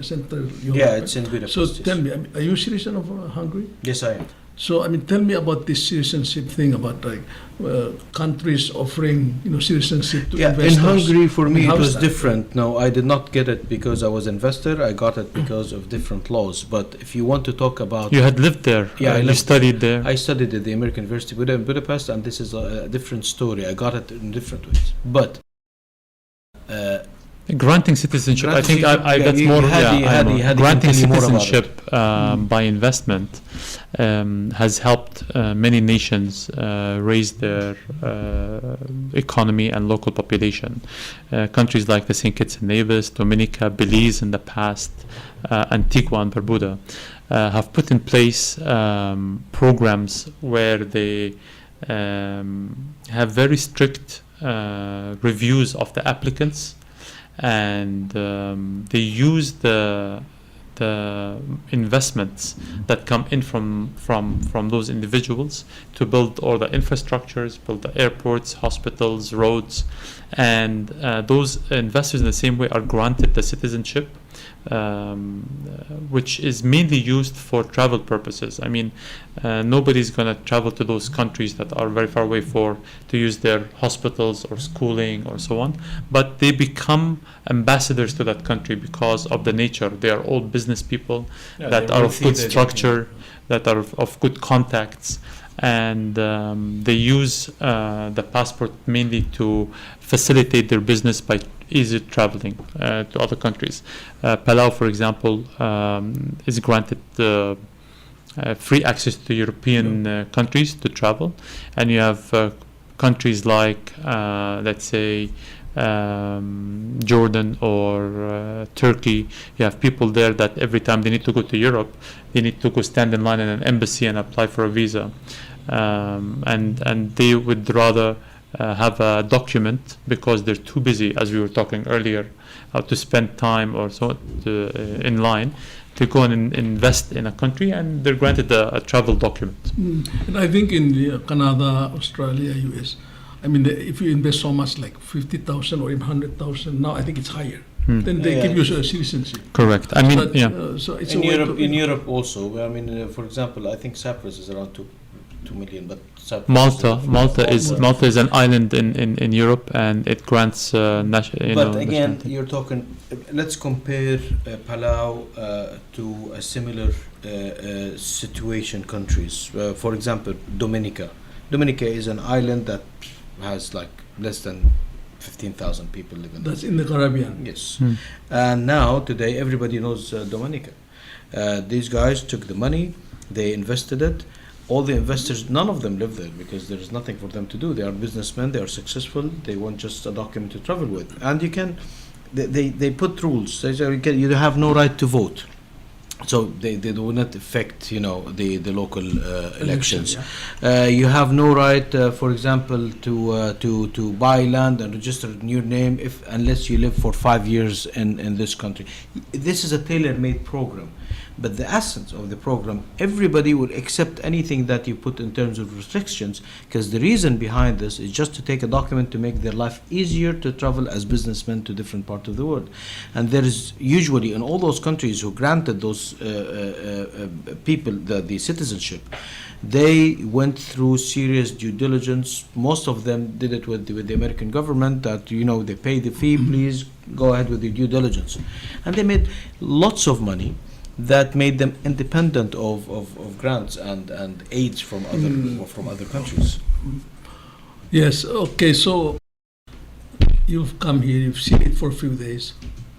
Central Europe. Yeah, it's in Budapest. So yes. tell me, are you a citizen of Hungary? Yes, I am. So I mean, tell me about this citizenship thing, about countries offering citizenship to investors. In Hungary, for me, How it is was that? different. No, I did not get it because I was investor. I got it because of different laws. But if you want to talk about, You had lived there. Yeah, I you lived studied there. I studied at the American University in Budapest, and this is a different story. I got it in different ways. But Granting citizenship, I think Granting that's citizenship, more. Hadi I know. can Granting tell you more about citizenship by investment has helped many nations raise their economy and local population. Countries like the St. Kitts and Nevis, Dominica, Belize in the past, Antigua and Barbuda have put in place programs where they have very strict reviews of the applicants, and they use the investments that come in from those individuals to build all the infrastructures, build the airports, hospitals, roads, and those investors in the same way are granted the citizenship, which is mainly used for travel purposes. I mean, nobody's going to travel to those countries that are very far away to use their hospitals or schooling or so on, but they become ambassadors to that country because of the nature. They are all business people that are of good structure, that are of good contacts, and they use the passport mainly to facilitate their business by easy traveling to other countries. Palau, for example, is granted free access to European countries to travel, and you have countries like, let's say, Jordan or Turkey. You have people there that every time they need to go to Europe, they need to go stand in line in an embassy and apply for a visa, and they would rather have a document because they're too busy, as we were talking earlier, to spend time or so in line to go and invest in a country, and they're granted a travel document. And I think in Canada, Australia, US, I mean, if you invest so much, like 50,000 or even 100,000, now I think it's higher. Then they give you a citizenship. Correct. I mean, So it's in a way Europe, to, in Europe also. I mean, for example, I think Cyprus is around 2 million, but Cyprus Malta is an island in Europe, and it grants national. But again, you're talking. Let's compare Palau to a similar situation countries. For example, Dominica. Dominica is an island that has like less than 15,000 people living there. That's in the Caribbean. Yes. And now, today, everybody knows Dominica. These guys took the money, they invested it. All the investors, none of them live there because there is nothing for them to do. They are businessmen, they are successful, they want just a document to travel with. And you can, they put rules. They say you have no right to vote. So they do not affect, the local elections. Yeah. You have no right, for example, to buy land and register in your name unless you live for 5 years in this country. This is a tailor-made program. But the essence of the program, everybody will accept anything that you put in terms of restrictions, because the reason behind this is just to take a document to make their life easier to travel as businessmen to different parts of the world. And there is usually in all those countries who granted those people the citizenship, they went through serious due diligence. Most of them did it with the American government, that they pay the fee, please go ahead with the due diligence. And they made lots of money that made them independent of grants and aids from other countries. Yes. Okay. So you've come here. You've seen it for a few days.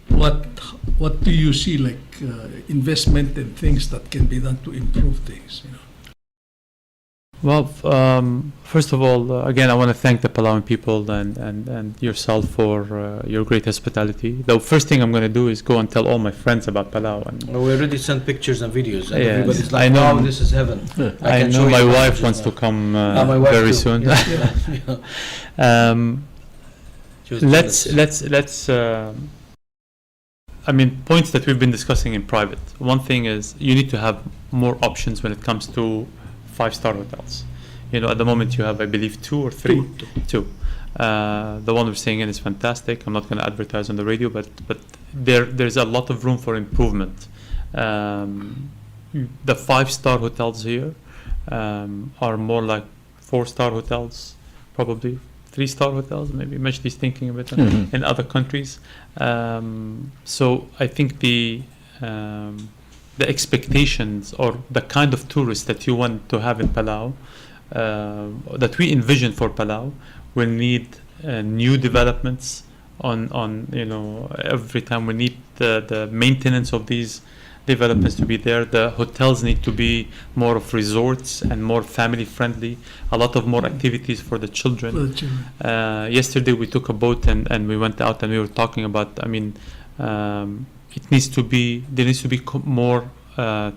What do you see like investment and things that can be done to improve things? Well, first of all, again, I want to thank the Palauan people and yourself for your great hospitality. The first thing I'm going to do is go and tell all my friends about Palau. And we already sent pictures and videos, and yes, everybody's like, I know, "Wow, this is heaven." I know my wife wants to come my wife very too. soon. Yeah. Let's. I mean, points that we've been discussing in private. One thing is you need to have more options when it comes to 5-star hotels. At the moment you have, I believe, 2 or 3. Two. The one we're staying in is fantastic. I'm not going to advertise on the radio, but there's a lot of room for improvement. The 5-star hotels here are more like 4-star hotels, probably 3-star hotels. Maybe Majdi's thinking of it in other countries. So I think the expectations or the kind of tourists that you want to have in Palau, that we envision for Palau, will need new developments on every time. We need the maintenance of these developments to be there. The hotels need to be more of resorts and more family friendly, a lot of more activities for the children. Yesterday we took a boat and we went out and we were talking about, there needs to be more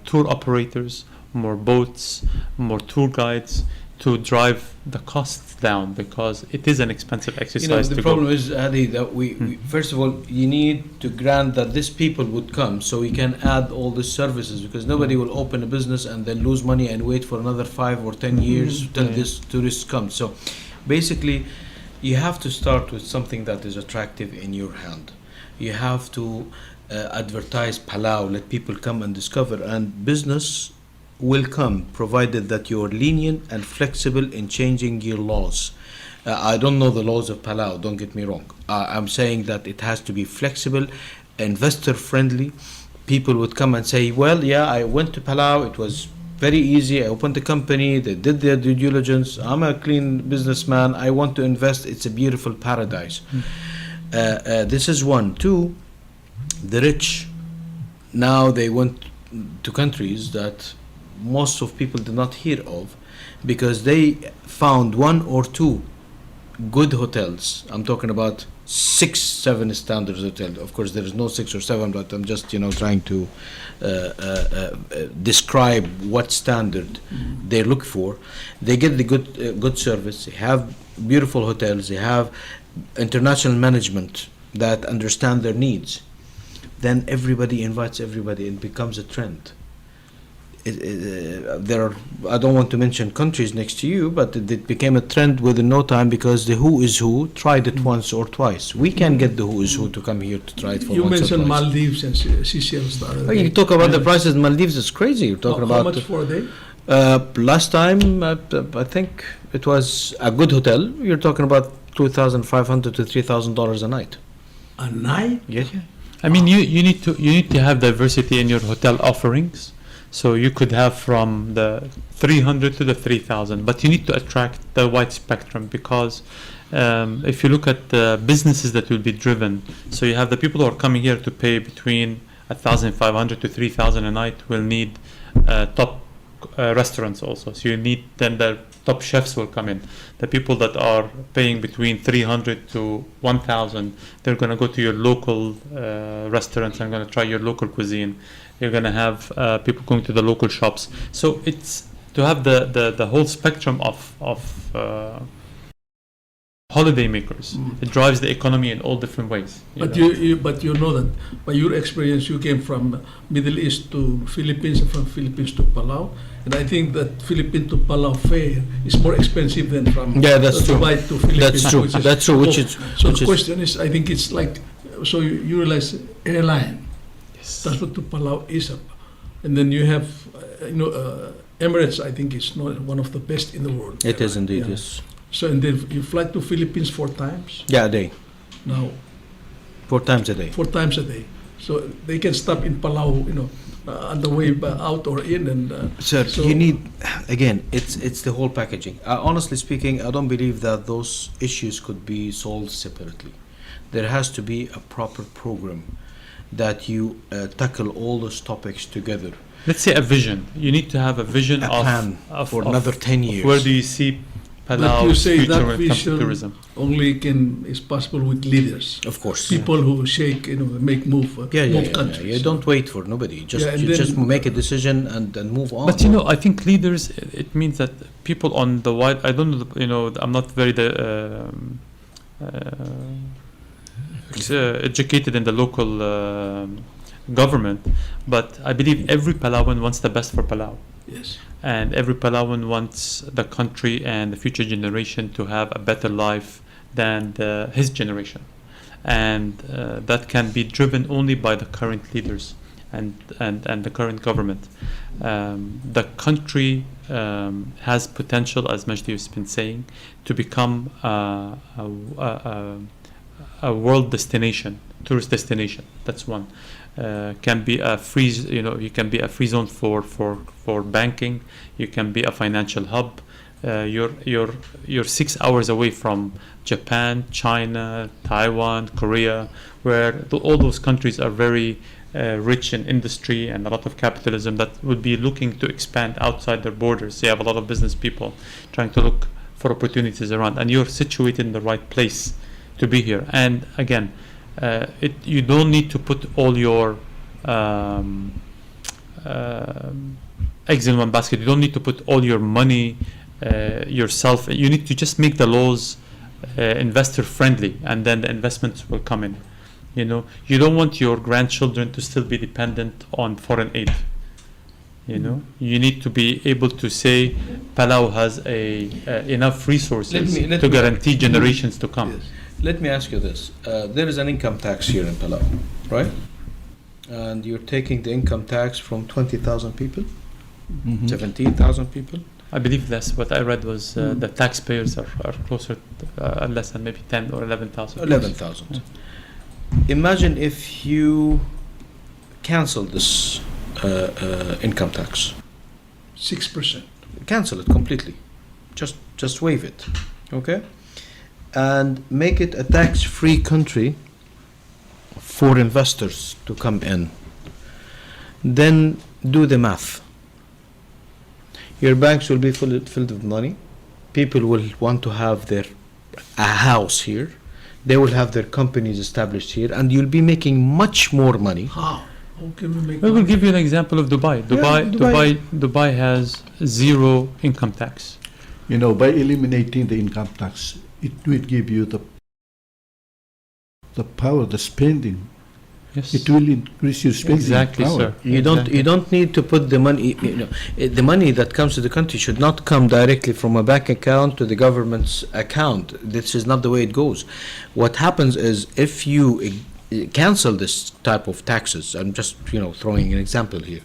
tour operators, more boats, more tour guides to drive the costs down, because it is an expensive exercise. The problem is, Hadi, that we first of all, you need to grant that these people would come so we can add all the services, because nobody will open a business and then lose money and wait for another 5 or 10 years till this tourist comes. So basically, you have to start with something that is attractive in your hand. You have to advertise Palau, let people come and discover, and business will come provided that you are lenient and flexible in changing your laws. I don't know the laws of Palau, don't get me wrong. I'm saying that it has to be flexible, investor friendly. People would come and say, well, yeah, I went to Palau, it was very easy, I opened a company, they did their due diligence, I'm a clean businessman, I want to invest, it's a beautiful paradise. This is one. Two, the rich, now they went to countries that most of people did not hear of, because they found 1 or 2 good hotels. I'm talking about 6, 7 standards hotel. Of course, there is no 6 or 7, but I'm just trying to describe what standard they look for. They get the good service. They have beautiful hotels. They have international management that understand their needs. Then everybody invites everybody and becomes a trend. There are, I don't want to mention countries next to you, but it became a trend within no time, because the who is who tried it once or twice. We can get the who is who to come here to try it for You once or mentioned twice. Maldives and Seychelles. You talk about the prices in Maldives, it's crazy. You're talking how about much for a day? last time, I think it was a good hotel. You're talking about $2,500 to $3,000 a night. A night? Yeah. I mean, you need to have diversity in your hotel offerings, So you could have from the 300 to the 3,000, but you need to attract the wide spectrum because if you look at the businesses that will be driven, so you have the people who are coming here to pay between 1,500 to 3,000 a night will need top restaurants also. So you need then the top chefs will come in. The people that are paying between 300 to 1,000, they're going to go to your local restaurants and going to try your local cuisine. You're going to have people going to the local shops. So it's to have the whole spectrum of holiday makers. It drives the economy in all different ways. But you know that by your experience, you came from Middle East to Philippines and from Philippines to Palau, and I think that Philippines to Palau fare is more expensive than from that's true. Dubai to Philippines. That's true. That's true. So the question is, I think it's like, so you realize airline. Yes. That's what to Palau is, and then you have Emirates. I think it's not one of the best in the world. It is indeed, Yeah. yes. So and then you fly to Philippines 4 times. Yeah, a day. Now 4 times a day. 4 times a day. So they can stop in Palau, on the way out or in. And Sir, so you need, again, it's the whole packaging. Honestly speaking, I don't believe that those issues could be solved separately. There has to be a proper program that you tackle all those topics together. Let's say a vision. You need to have a vision A of plan for another 10 years. Where do you see But Palau's you say future that when it comes to vision tourism? only is possible with leaders, Of course. people who shake, make move countries. You don't wait for nobody. Just Yeah, and you then- just make a decision and move on. But I think leaders. It means that people on the wide. I don't know. I'm not very educated in the local government, but I believe every Palauan wants the best for Palau. Yes. And every Palauan wants the country and the future generation to have a better life than his generation, and that can be driven only by the current leaders and the current government. The country has potential, as Majdi has been saying, to become a world destination, tourist destination. That's one. Can be a free, you can be a free zone for banking. You can be a financial hub. You're 6 hours away from Japan, China, Taiwan, Korea, where all those countries are very rich in industry and a lot of capitalism that would be looking to expand outside their borders. You have a lot of business people trying to look for opportunities around, and you're situated in the right place to be here. And again, you don't need to put all your eggs in one basket. You don't need to put all your money yourself. You need to just make the laws investor friendly, and then the investments will come in. You don't want your grandchildren to still be dependent on foreign aid. You need to be able to say Palau has enough resources to guarantee generations to come. Yes. Let me ask you this. There is an income tax here in Palau, right? And you're taking the income tax from 20,000 people, 17,000 people. I believe that's what I read was the taxpayers are closer to less than maybe 10 or 11,000. 11,000. Imagine if you cancel this income tax. 6%. Cancel it completely. Just waive it, okay? And make it a tax-free country for investors to come in. Then do the math. Your banks will be filled with money. People will want to have a house here. They will have their companies established here, and you'll be making much more money. How can we make I will money? give you an example of Dubai. Dubai has zero income tax. By eliminating the income tax, it will give you the power, the spending. Yes. It will increase your spending Exactly, power. sir. You don't need to put the money. The money that comes to the country should not come directly from a bank account to the government's account. This is not the way it goes. What happens is if you cancel this type of taxes, I'm just throwing an example here,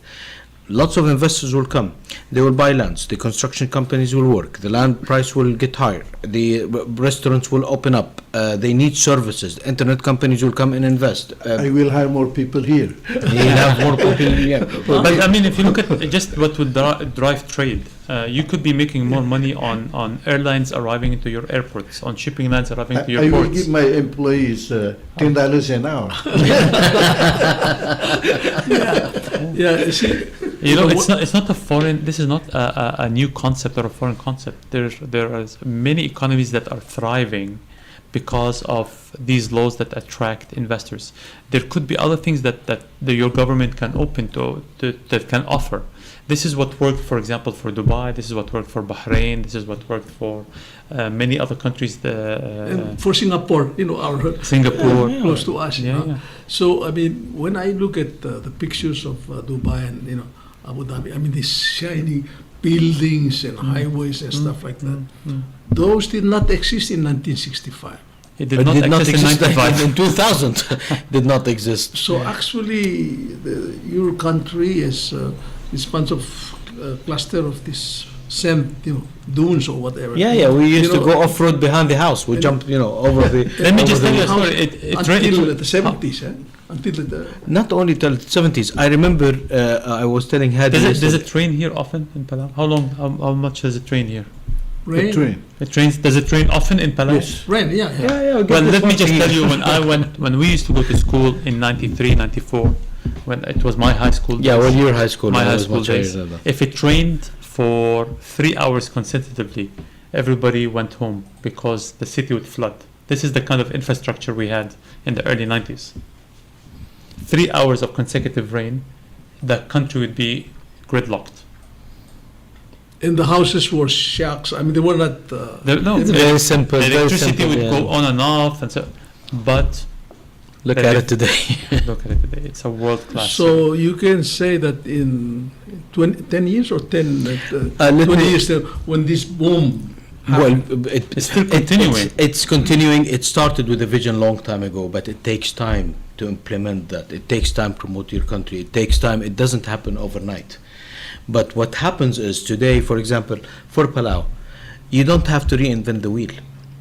lots of investors will come. They will buy lands. The construction companies will work. The land price will get higher. The restaurants will open up. They need services. Internet companies will come and invest. I will hire more people here. You'll have more people. Yeah. But I mean, if you look at just what would drive trade, you could be making more money on airlines arriving into your airports, on shipping lines arriving to your I will ports. give my employees $10 an hour. Yeah, you see, You know, it's not a foreign. This is not a new concept or a foreign concept. There are many economies that are thriving because of these laws that attract investors. There could be other things that your government can open to that can offer. This is what worked, for example, for Dubai. This is what worked for Bahrain. This is what worked for many other countries. and for Singapore, our Singapore. close to us. Yeah, yeah. So I mean, when I look at the pictures of Dubai and Abu Dhabi, I mean these shiny buildings and highways and stuff like that. Those did not exist in 1965. It did not exist in 95. in 2000. Did not exist. So actually, your country is this bunch of cluster of this sand, dunes or whatever. Yeah. We used to go off road behind the house. We jump, over the. Let me just over tell you the- a story. Until the 70s, until the Not only till the 70s. I remember I was telling Hadi. Does it rain here often in Palau? How much does it rain here? rain. Train. Does it rain often in Palau? Yes. Rain, yeah. Well, let me just tell you, when we used to go to school in 93, 94, when it was my high school Yeah, days, well, your high school. my now high is school much higher days, than that. if it rained for 3 hours consecutively, everybody went home because the city would flood. This is the kind of infrastructure we had in the early 90s. 3 hours of consecutive rain, the country would be gridlocked. And the houses were shacks. I mean, they were not. It's very simple. very Electricity simple, would yeah. go on and off, and so. But Look Very at it today. look at it today; it's a world class. So you can say that in 10 years or 10, let 20 me- years, when this boom Well, happened, It's still continuing. It's continuing. It started with a vision long time ago, but it takes time to implement that. It takes time to promote your country. It takes time. It doesn't happen overnight. But what happens is today, for example, for Palau, you don't have to reinvent the wheel.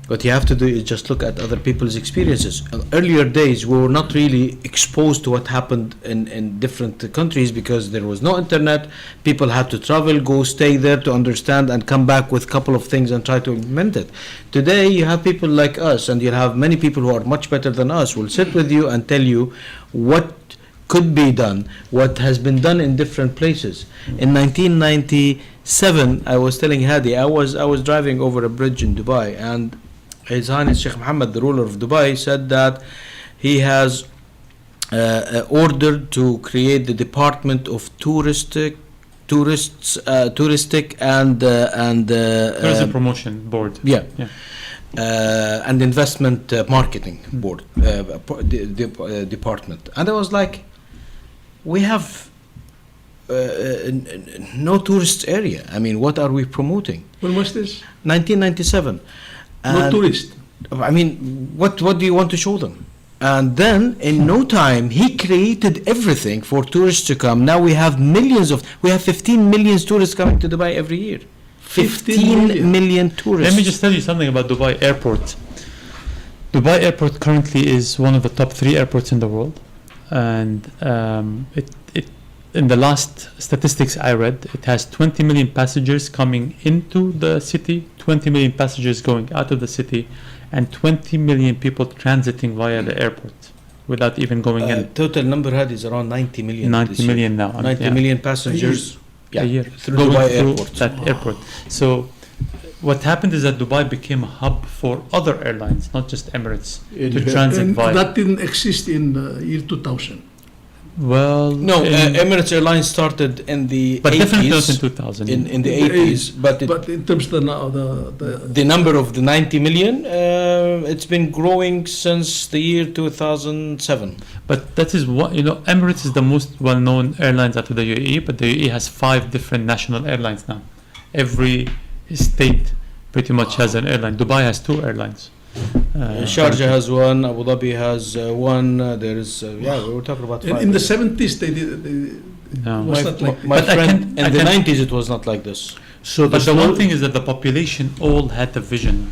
What you have to do is just look at other people's experiences. In earlier days, we were not really exposed to what happened in different countries because there was no internet. People had to travel, go stay there to understand and come back with a couple of things and try to implement it. Today, you have people like us, and you'll have many people who are much better than us, will sit with you and tell you what could be done, what has been done in different places. In 1997, I was telling Hadi, I was driving over a bridge in Dubai, and His Highness Sheikh Mohammed, the ruler of Dubai, said that he has ordered to create the Department of Touristic and Tourism Promotion Board. yeah. Yeah. And Investment Marketing Board department. And I was like, we have no tourist area. I mean, what are we promoting? when was this? 1997. No And, tourist. I mean, what do you want to show them? And then in no time, he created everything for tourists to come. Now we have 15 million tourists coming to Dubai every year. 15 million tourists. Let me just tell you something about Dubai Airport. Dubai Airport currently is one of the top 3 airports in the world, and it in the last statistics I read, it has 20 million passengers coming into the city, 20 million passengers going out of the city, and 20 million people transiting via the airport without even going in. Total number had is around 90 million. 90 million now. 90 million passengers. A year through going Dubai through airport. that airport. So what happened is that Dubai became a hub for other airlines, not just Emirates, to transit And via. that didn't exist in year 2000. Well, No, Emirates Airlines started in the but 80s. definitely not in 2000. In the In the 80s, but in terms of the number of the 90 million, it's been growing since the year 2007. But that is what, Emirates is the most well-known airlines out of the UAE, but the UAE has 5 different national airlines now. Every state pretty much has an airline. Dubai has 2 airlines. Sharjah has one, Abu Dhabi has one, there is, we were talking about 5. in the 70s, No. was not like My But I friend, can- in I the can- 90s, it was not like this. So But the story- one thing is that the population all had the vision.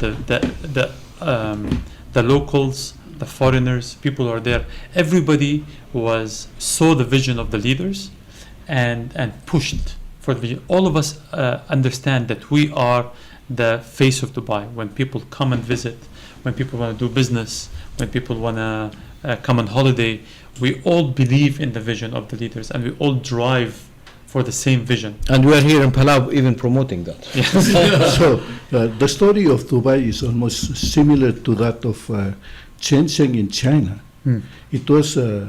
The locals, the foreigners, people who are there. Everybody saw the vision of the leaders, and pushed for the vision. All of us understand that we are the face of Dubai. When people come and visit, when people want to do business, when people want to come on holiday, we all believe in the vision of the leaders, and we all drive for the same vision. And we are here in Palau even promoting that. So the story of Dubai is almost similar to that of Shenzhen in China. It was a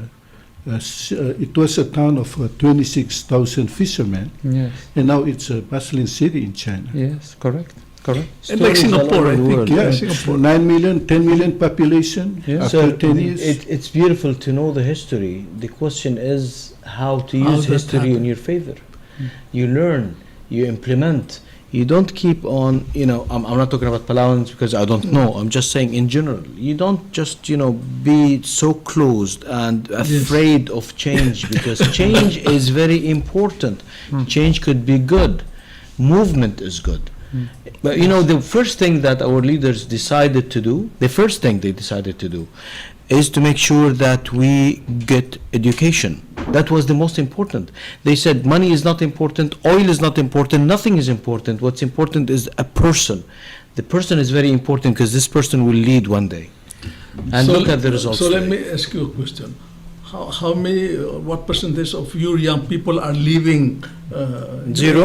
town of 26,000 fishermen, Yes, and now it's a bustling city in China. yes, correct. Correct. And like Stories all Singapore, over I the think. world. Yeah, Yeah, Singapore. 9 million, 10 million population Yeah. after 10 years. It's beautiful to know the history. The question is how to How use that history in happened. your favor. You learn, you implement. You don't keep on, I'm not talking about Palauans because I don't know. I'm just saying in general. You don't just, be so closed and afraid of change, because change is very important. Change could be good. Movement is good. But the first thing that our leaders decided to do, is to make sure that we get education. That was the most important. They said money is not important, oil is not important, nothing is important. What's important is a person. The person is very important because this person will lead one day. And look at the results. So let today. me ask you a question. How many, what percentage of your young people are leaving Zero.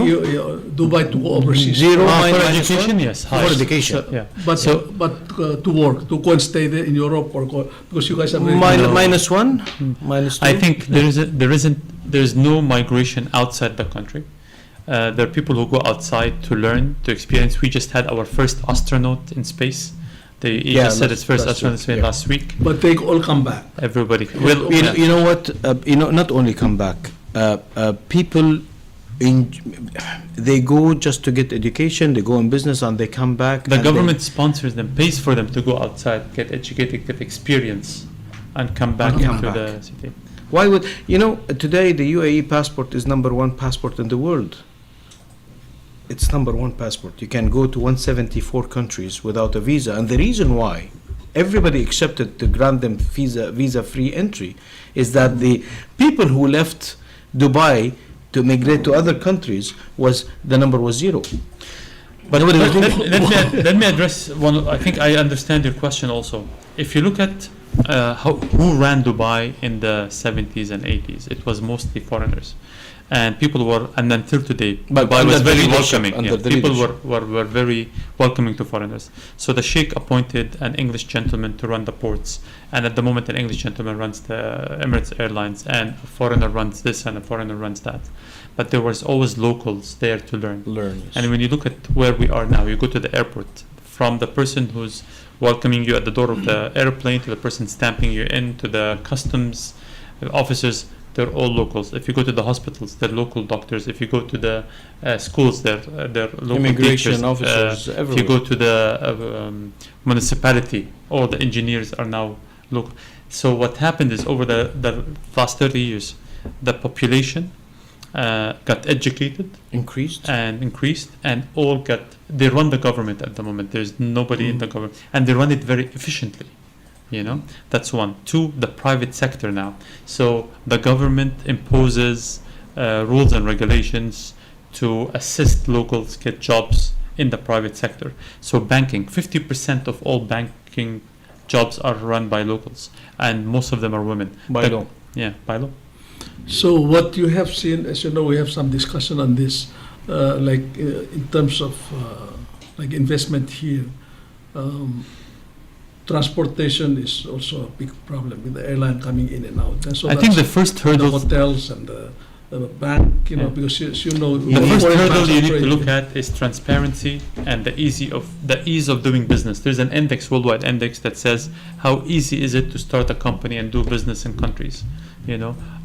Dubai to go overseas? Zero. For minus education, one? yes. high. For education. Yeah. But So- to work, to go and stay there in Europe, or go, because you guys are very No. Minus one, minus two. I think there's no migration outside the country. There are people who go outside to learn, to experience. We just had our first astronaut in space. He Yeah, just said last- his first last astronaut in week, space yeah. last week. But they all come back. Everybody. Well, You know what? Not only come back. People they go just to get education. They go in business and they come back. the and government sponsors them, pays for them to go outside, get educated, get experience, and come back And come into back. the city. Why would today the UAE passport is number one passport in the world. It's number one passport. You can go to 174 countries without a visa, and the reason why everybody accepted to grant them visa-free entry is that the people who left Dubai to migrate to other countries the number was zero. But Nobody was let me address one. I think I understand your question also. If you look at who ran Dubai in the 70s and 80s, it was mostly foreigners. And people were, and until today, But Dubai under was the very leadership, welcoming. under the People leadership. were very welcoming to foreigners. So the Sheikh appointed an English gentleman to run the ports, and at the moment an English gentleman runs the Emirates Airlines, and a foreigner runs this and a foreigner runs that. But there was always locals there to learn. And when you look at where we are now, you go to the airport, from the person who's welcoming you at the door of the airplane to the person stamping you in to the customs officers, they're all locals. If you go to the hospitals, they're local doctors. If you go to the schools, they're local Immigration teachers. officers If everywhere. you go to the municipality, all the engineers are now local. So what happened is over the last 30 years, the population got educated increased. and all they run the government at the moment. There's nobody in the government, and they run it very efficiently. That's one. Two, the private sector now. So the government imposes rules and regulations to assist locals get jobs in the private sector. So banking, 50% of all banking jobs are run by locals, and most of them are women. By law. Yeah, by law. So what you have seen, as you know, we have some discussion on this, in terms of like investment here. Transportation is also a big problem with the airline coming in and out. And so I think the that's first the hurdle hotels and the bank, Yeah. because as you know, The first foreign hurdle banks you are need to very- look at is transparency and the ease of doing business. There's an index, worldwide index, that says how easy is it to start a company and do business in countries.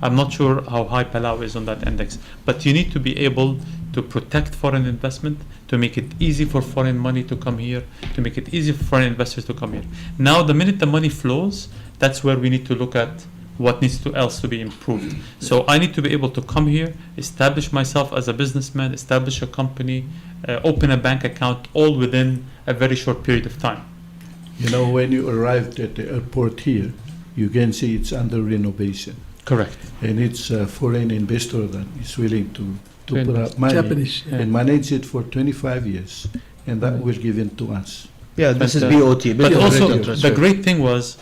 I'm not sure how high Palau is on that index, but you need to be able to protect foreign investment, to make it easy for foreign money to come here, to make it easy for foreign investors to come here. Now, the minute the money flows, that's where we need to look at what needs to else to be improved. So I need to be able to come here, establish myself as a businessman, establish a company, open a bank account, all within a very short period of time. You know, when you arrived at the airport here, you can see it's under renovation. Correct. And it's a foreign investor that is willing to put Invest. up money Japanese. Yeah. and manage it for 25 years. And that will give in to us. Yeah, this is But, BOT. But business also, rate of transfer. the great thing was,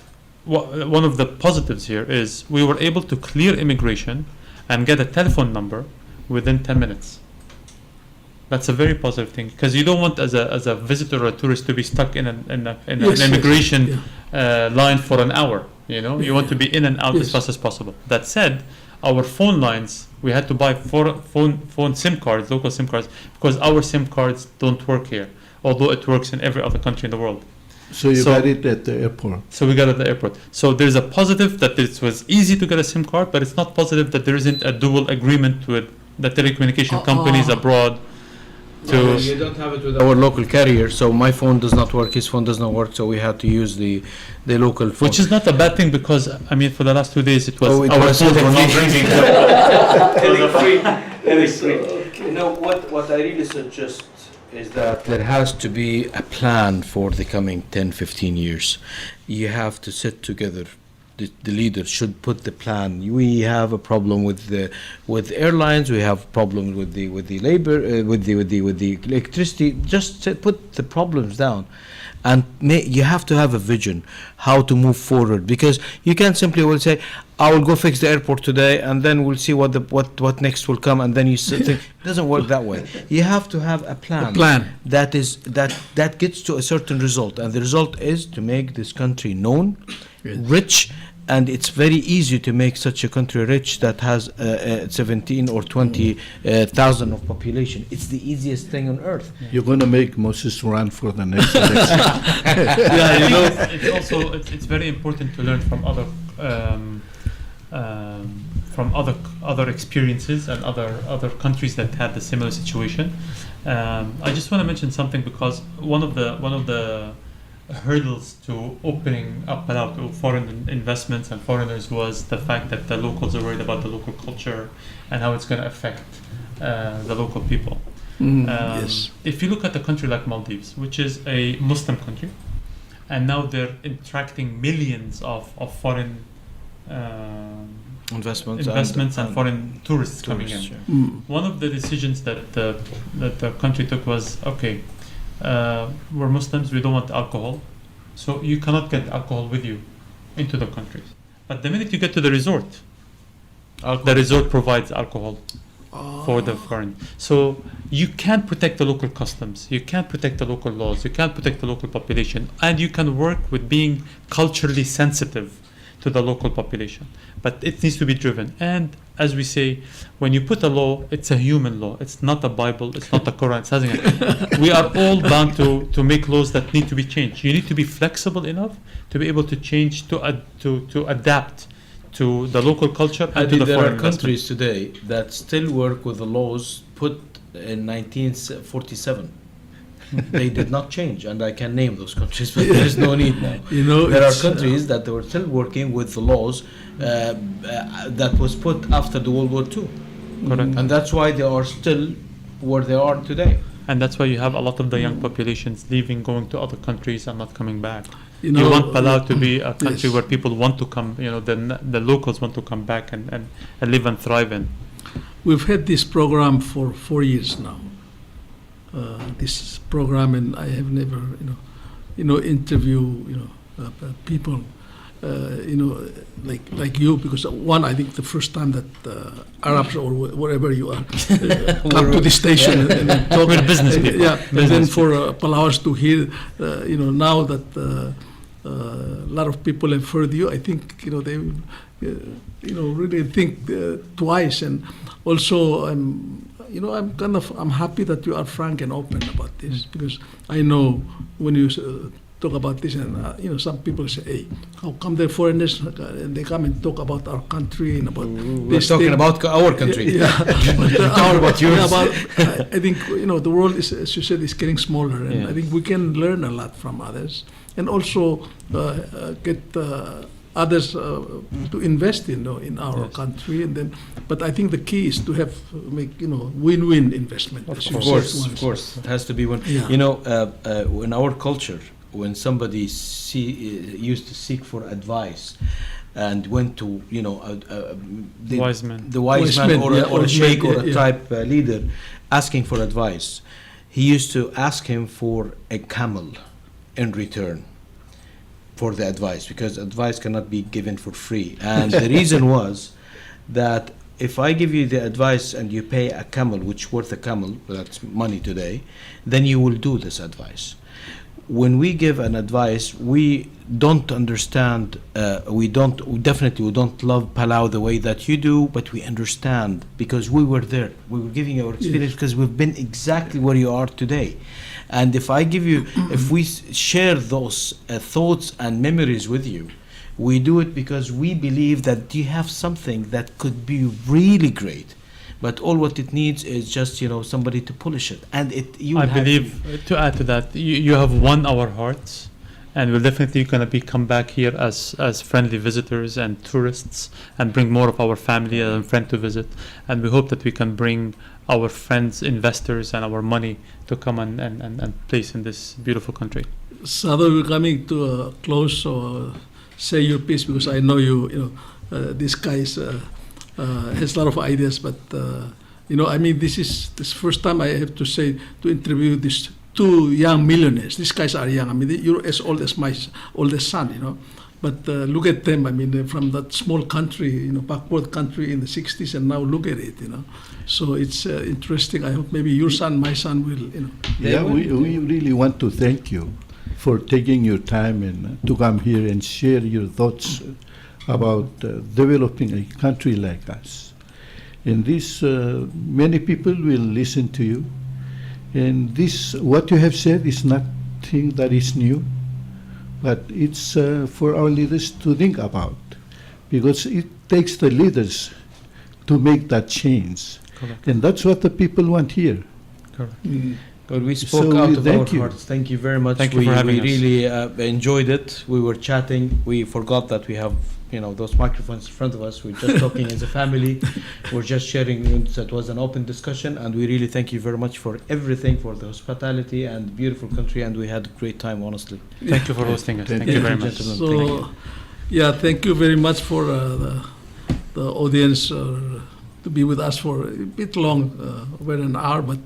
one of the positives here is we were able to clear immigration and get a telephone number within 10 minutes. That's a very positive thing, because you don't want as a visitor or a tourist to be stuck in an Yes, immigration yeah. line for an hour. You want to be in and out as Yes. fast as possible. That said, our phone lines, we had to buy phone SIM cards, local SIM cards, because our SIM cards don't work here, although it works in every other country in the world. So you So- got it at the airport. So we got it at the airport. So there's a positive that it was easy to get a SIM card, but it's not positive that there isn't a dual agreement with the telecommunication companies abroad to. You don't have it with our local carrier, so my phone does not work, his phone does not work, so we had to use the local phone. Which is not a bad thing, because I mean, for the last 2 days it was Oh, it our was phones were not ringing. You know, what I really suggest is that there has to be a plan for the coming 10, 15 years. You have to sit together. The leaders should put the plan. We have a problem with airlines. We have problem with the labor, with the electricity. Just put the problems down, and you have to have a vision how to move forward, because you can't simply will say, I will go fix the airport today and then we'll see what next will come, and then you think it doesn't work that way. You have to have a plan. That gets to a certain result, and the result is to make this country known, rich. And it's very easy to make such a country rich that has 17 or 20,000 of population. It's the easiest thing on earth. You're going to make Moses run for the next election. It's also it's very important to learn from other experiences and other countries that had the similar situation. I just want to mention something, because one of the hurdles to opening up Palau to foreign investments and foreigners was the fact that the locals are worried about the local culture and how it's going to affect the local people. Yes. If you look at a country like Maldives, which is a Muslim country, and now they're attracting millions of foreign investments and foreign tourists coming in. Yeah. One of the decisions that the country took was, okay, we're Muslims, we don't want alcohol, so you cannot get alcohol with you into the country. But the minute you get to the resort, the resort provides alcohol for the foreign. So you can't protect the local customs, you can't protect the local laws, you can't protect the local population, and you can work with being culturally sensitive to the local population. But it needs to be driven. And as we say, when you put a law, it's a human law. It's not a Bible, it's not a Quran, it's nothing. We are all bound to make laws that need to be changed. You need to be flexible enough to be able to change, to adapt to the local culture and to the there foreign are countries today that still work with the laws put in 1947. They did not change, and I can name those countries, but there is no need now. There are countries that they were still working with the laws that was put after the World War II. Correct. And that's why they are still where they are today. And that's why you have a lot of the young populations leaving, going to other countries and not coming back. You You want Palau to be a country yes. where people want to come, the locals want to come back and live and thrive in. We've had this program for 4 years now. This program, and I have never, interview, people, like you, because one, I think the first time that Arabs or wherever you are come to the station and talk. We're business people. Yeah, and then Business for Palauans to hear, now that a lot of people have heard you, I think, they really think twice. And also, I'm happy that you are frank and open about this, because I know when you talk about this, and some people say, "Hey, how come they're foreigners and they come and talk about our country and about We're talking about our country. Yeah, Talk about yours. I think the world is, as you said, is getting smaller, and Yeah. I think we can learn a lot from others, and also get others to invest in our Yes. country, and then. But I think the key is to have make win-win investment. Of as you Of said course, once. of course, it has to be one. Yeah. In our culture, when somebody used to seek for advice, and went to Wise men. the wise man or yeah, a sheikh or a yeah. tribe leader, asking for advice, he used to ask him for a camel in return for the advice, because advice cannot be given for free. And the reason was that if I give you the advice and you pay a camel, which worth a camel, that's money today, then you will do this advice. When we give an advice, we don't understand, we don't love Palau the way that you do, but we understand because we were there. We were giving our experience because we've been exactly where you are today. And if I give you, if we share those thoughts and memories with you, we do it because we believe that you have something that could be really great. But all what it needs is just somebody to polish it, and I believe to add to that, you have won our hearts, and we're definitely going to come back here as friendly visitors and tourists, and bring more of our family and friends to visit. And we hope that we can bring our friends, investors, and our money to come and place in this beautiful country. Sadhu, we're coming to a close, so say your piece, because I know this guy is. Has a lot of ideas, but this is this first time I have to say to interview these two young millionaires. These guys are young. You're as old as my oldest son, But look at them. They're from that small country, backward country in the '60s, and now look at it, So it's interesting. I hope maybe your son, my son, will, Yeah, we really want to thank you for taking your time and to come here and share your thoughts about developing a country like us. And this, many people will listen to you. And this, what you have said is nothing that is new, but it's for our leaders to think about, because it takes the leaders to make that change. Correct. And that's what the people want here. Correct. But we spoke So out we of thank our you. hearts. Thank you very much. Thank you for having us. We really enjoyed it. We were chatting. We forgot that we have those microphones in front of us. We're just talking as a family. We're just sharing. So it was an open discussion, and we really thank you very much for everything, for the hospitality and beautiful country. And we had a great time, honestly. Thank you for hosting us. Thank you, you very much. gentlemen. So, Thank you. yeah, thank you very much for the audience to be with us for a bit long, over an hour, but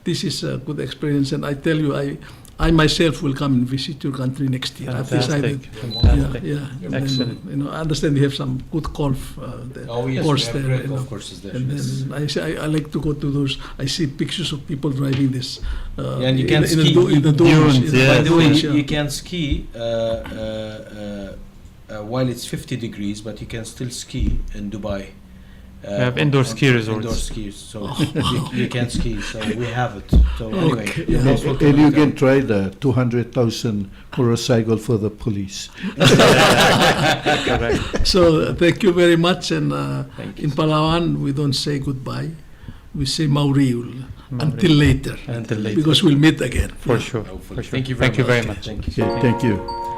this is a good experience. And I tell you, I myself will come and visit your country next year. I've decided. Fantastic. Yeah. And Excellent. then, I understand you have some good golf course there. golf courses there. And then I like to go to those. I see pictures of people driving this. And you can ski. in the dunes. Dunes, in yeah. By the way, dunes, yeah. you can ski while it's 50 degrees, but you can still ski in Dubai. We have indoor ski resorts. Indoor skis, so you can ski. So we have it. So anyway, Okay, you're yeah. most welcome And you anytime. can try the 200,000 motorcycle for the police. Correct. So thank you very much. And Thank you. in Palawan, we don't say goodbye. We say Mauriul. Mauriul. Until later. Until later. Because we'll meet again. For sure. Hopefully. For sure. Thank you Thank you very much. Thank you. Okay, thank you.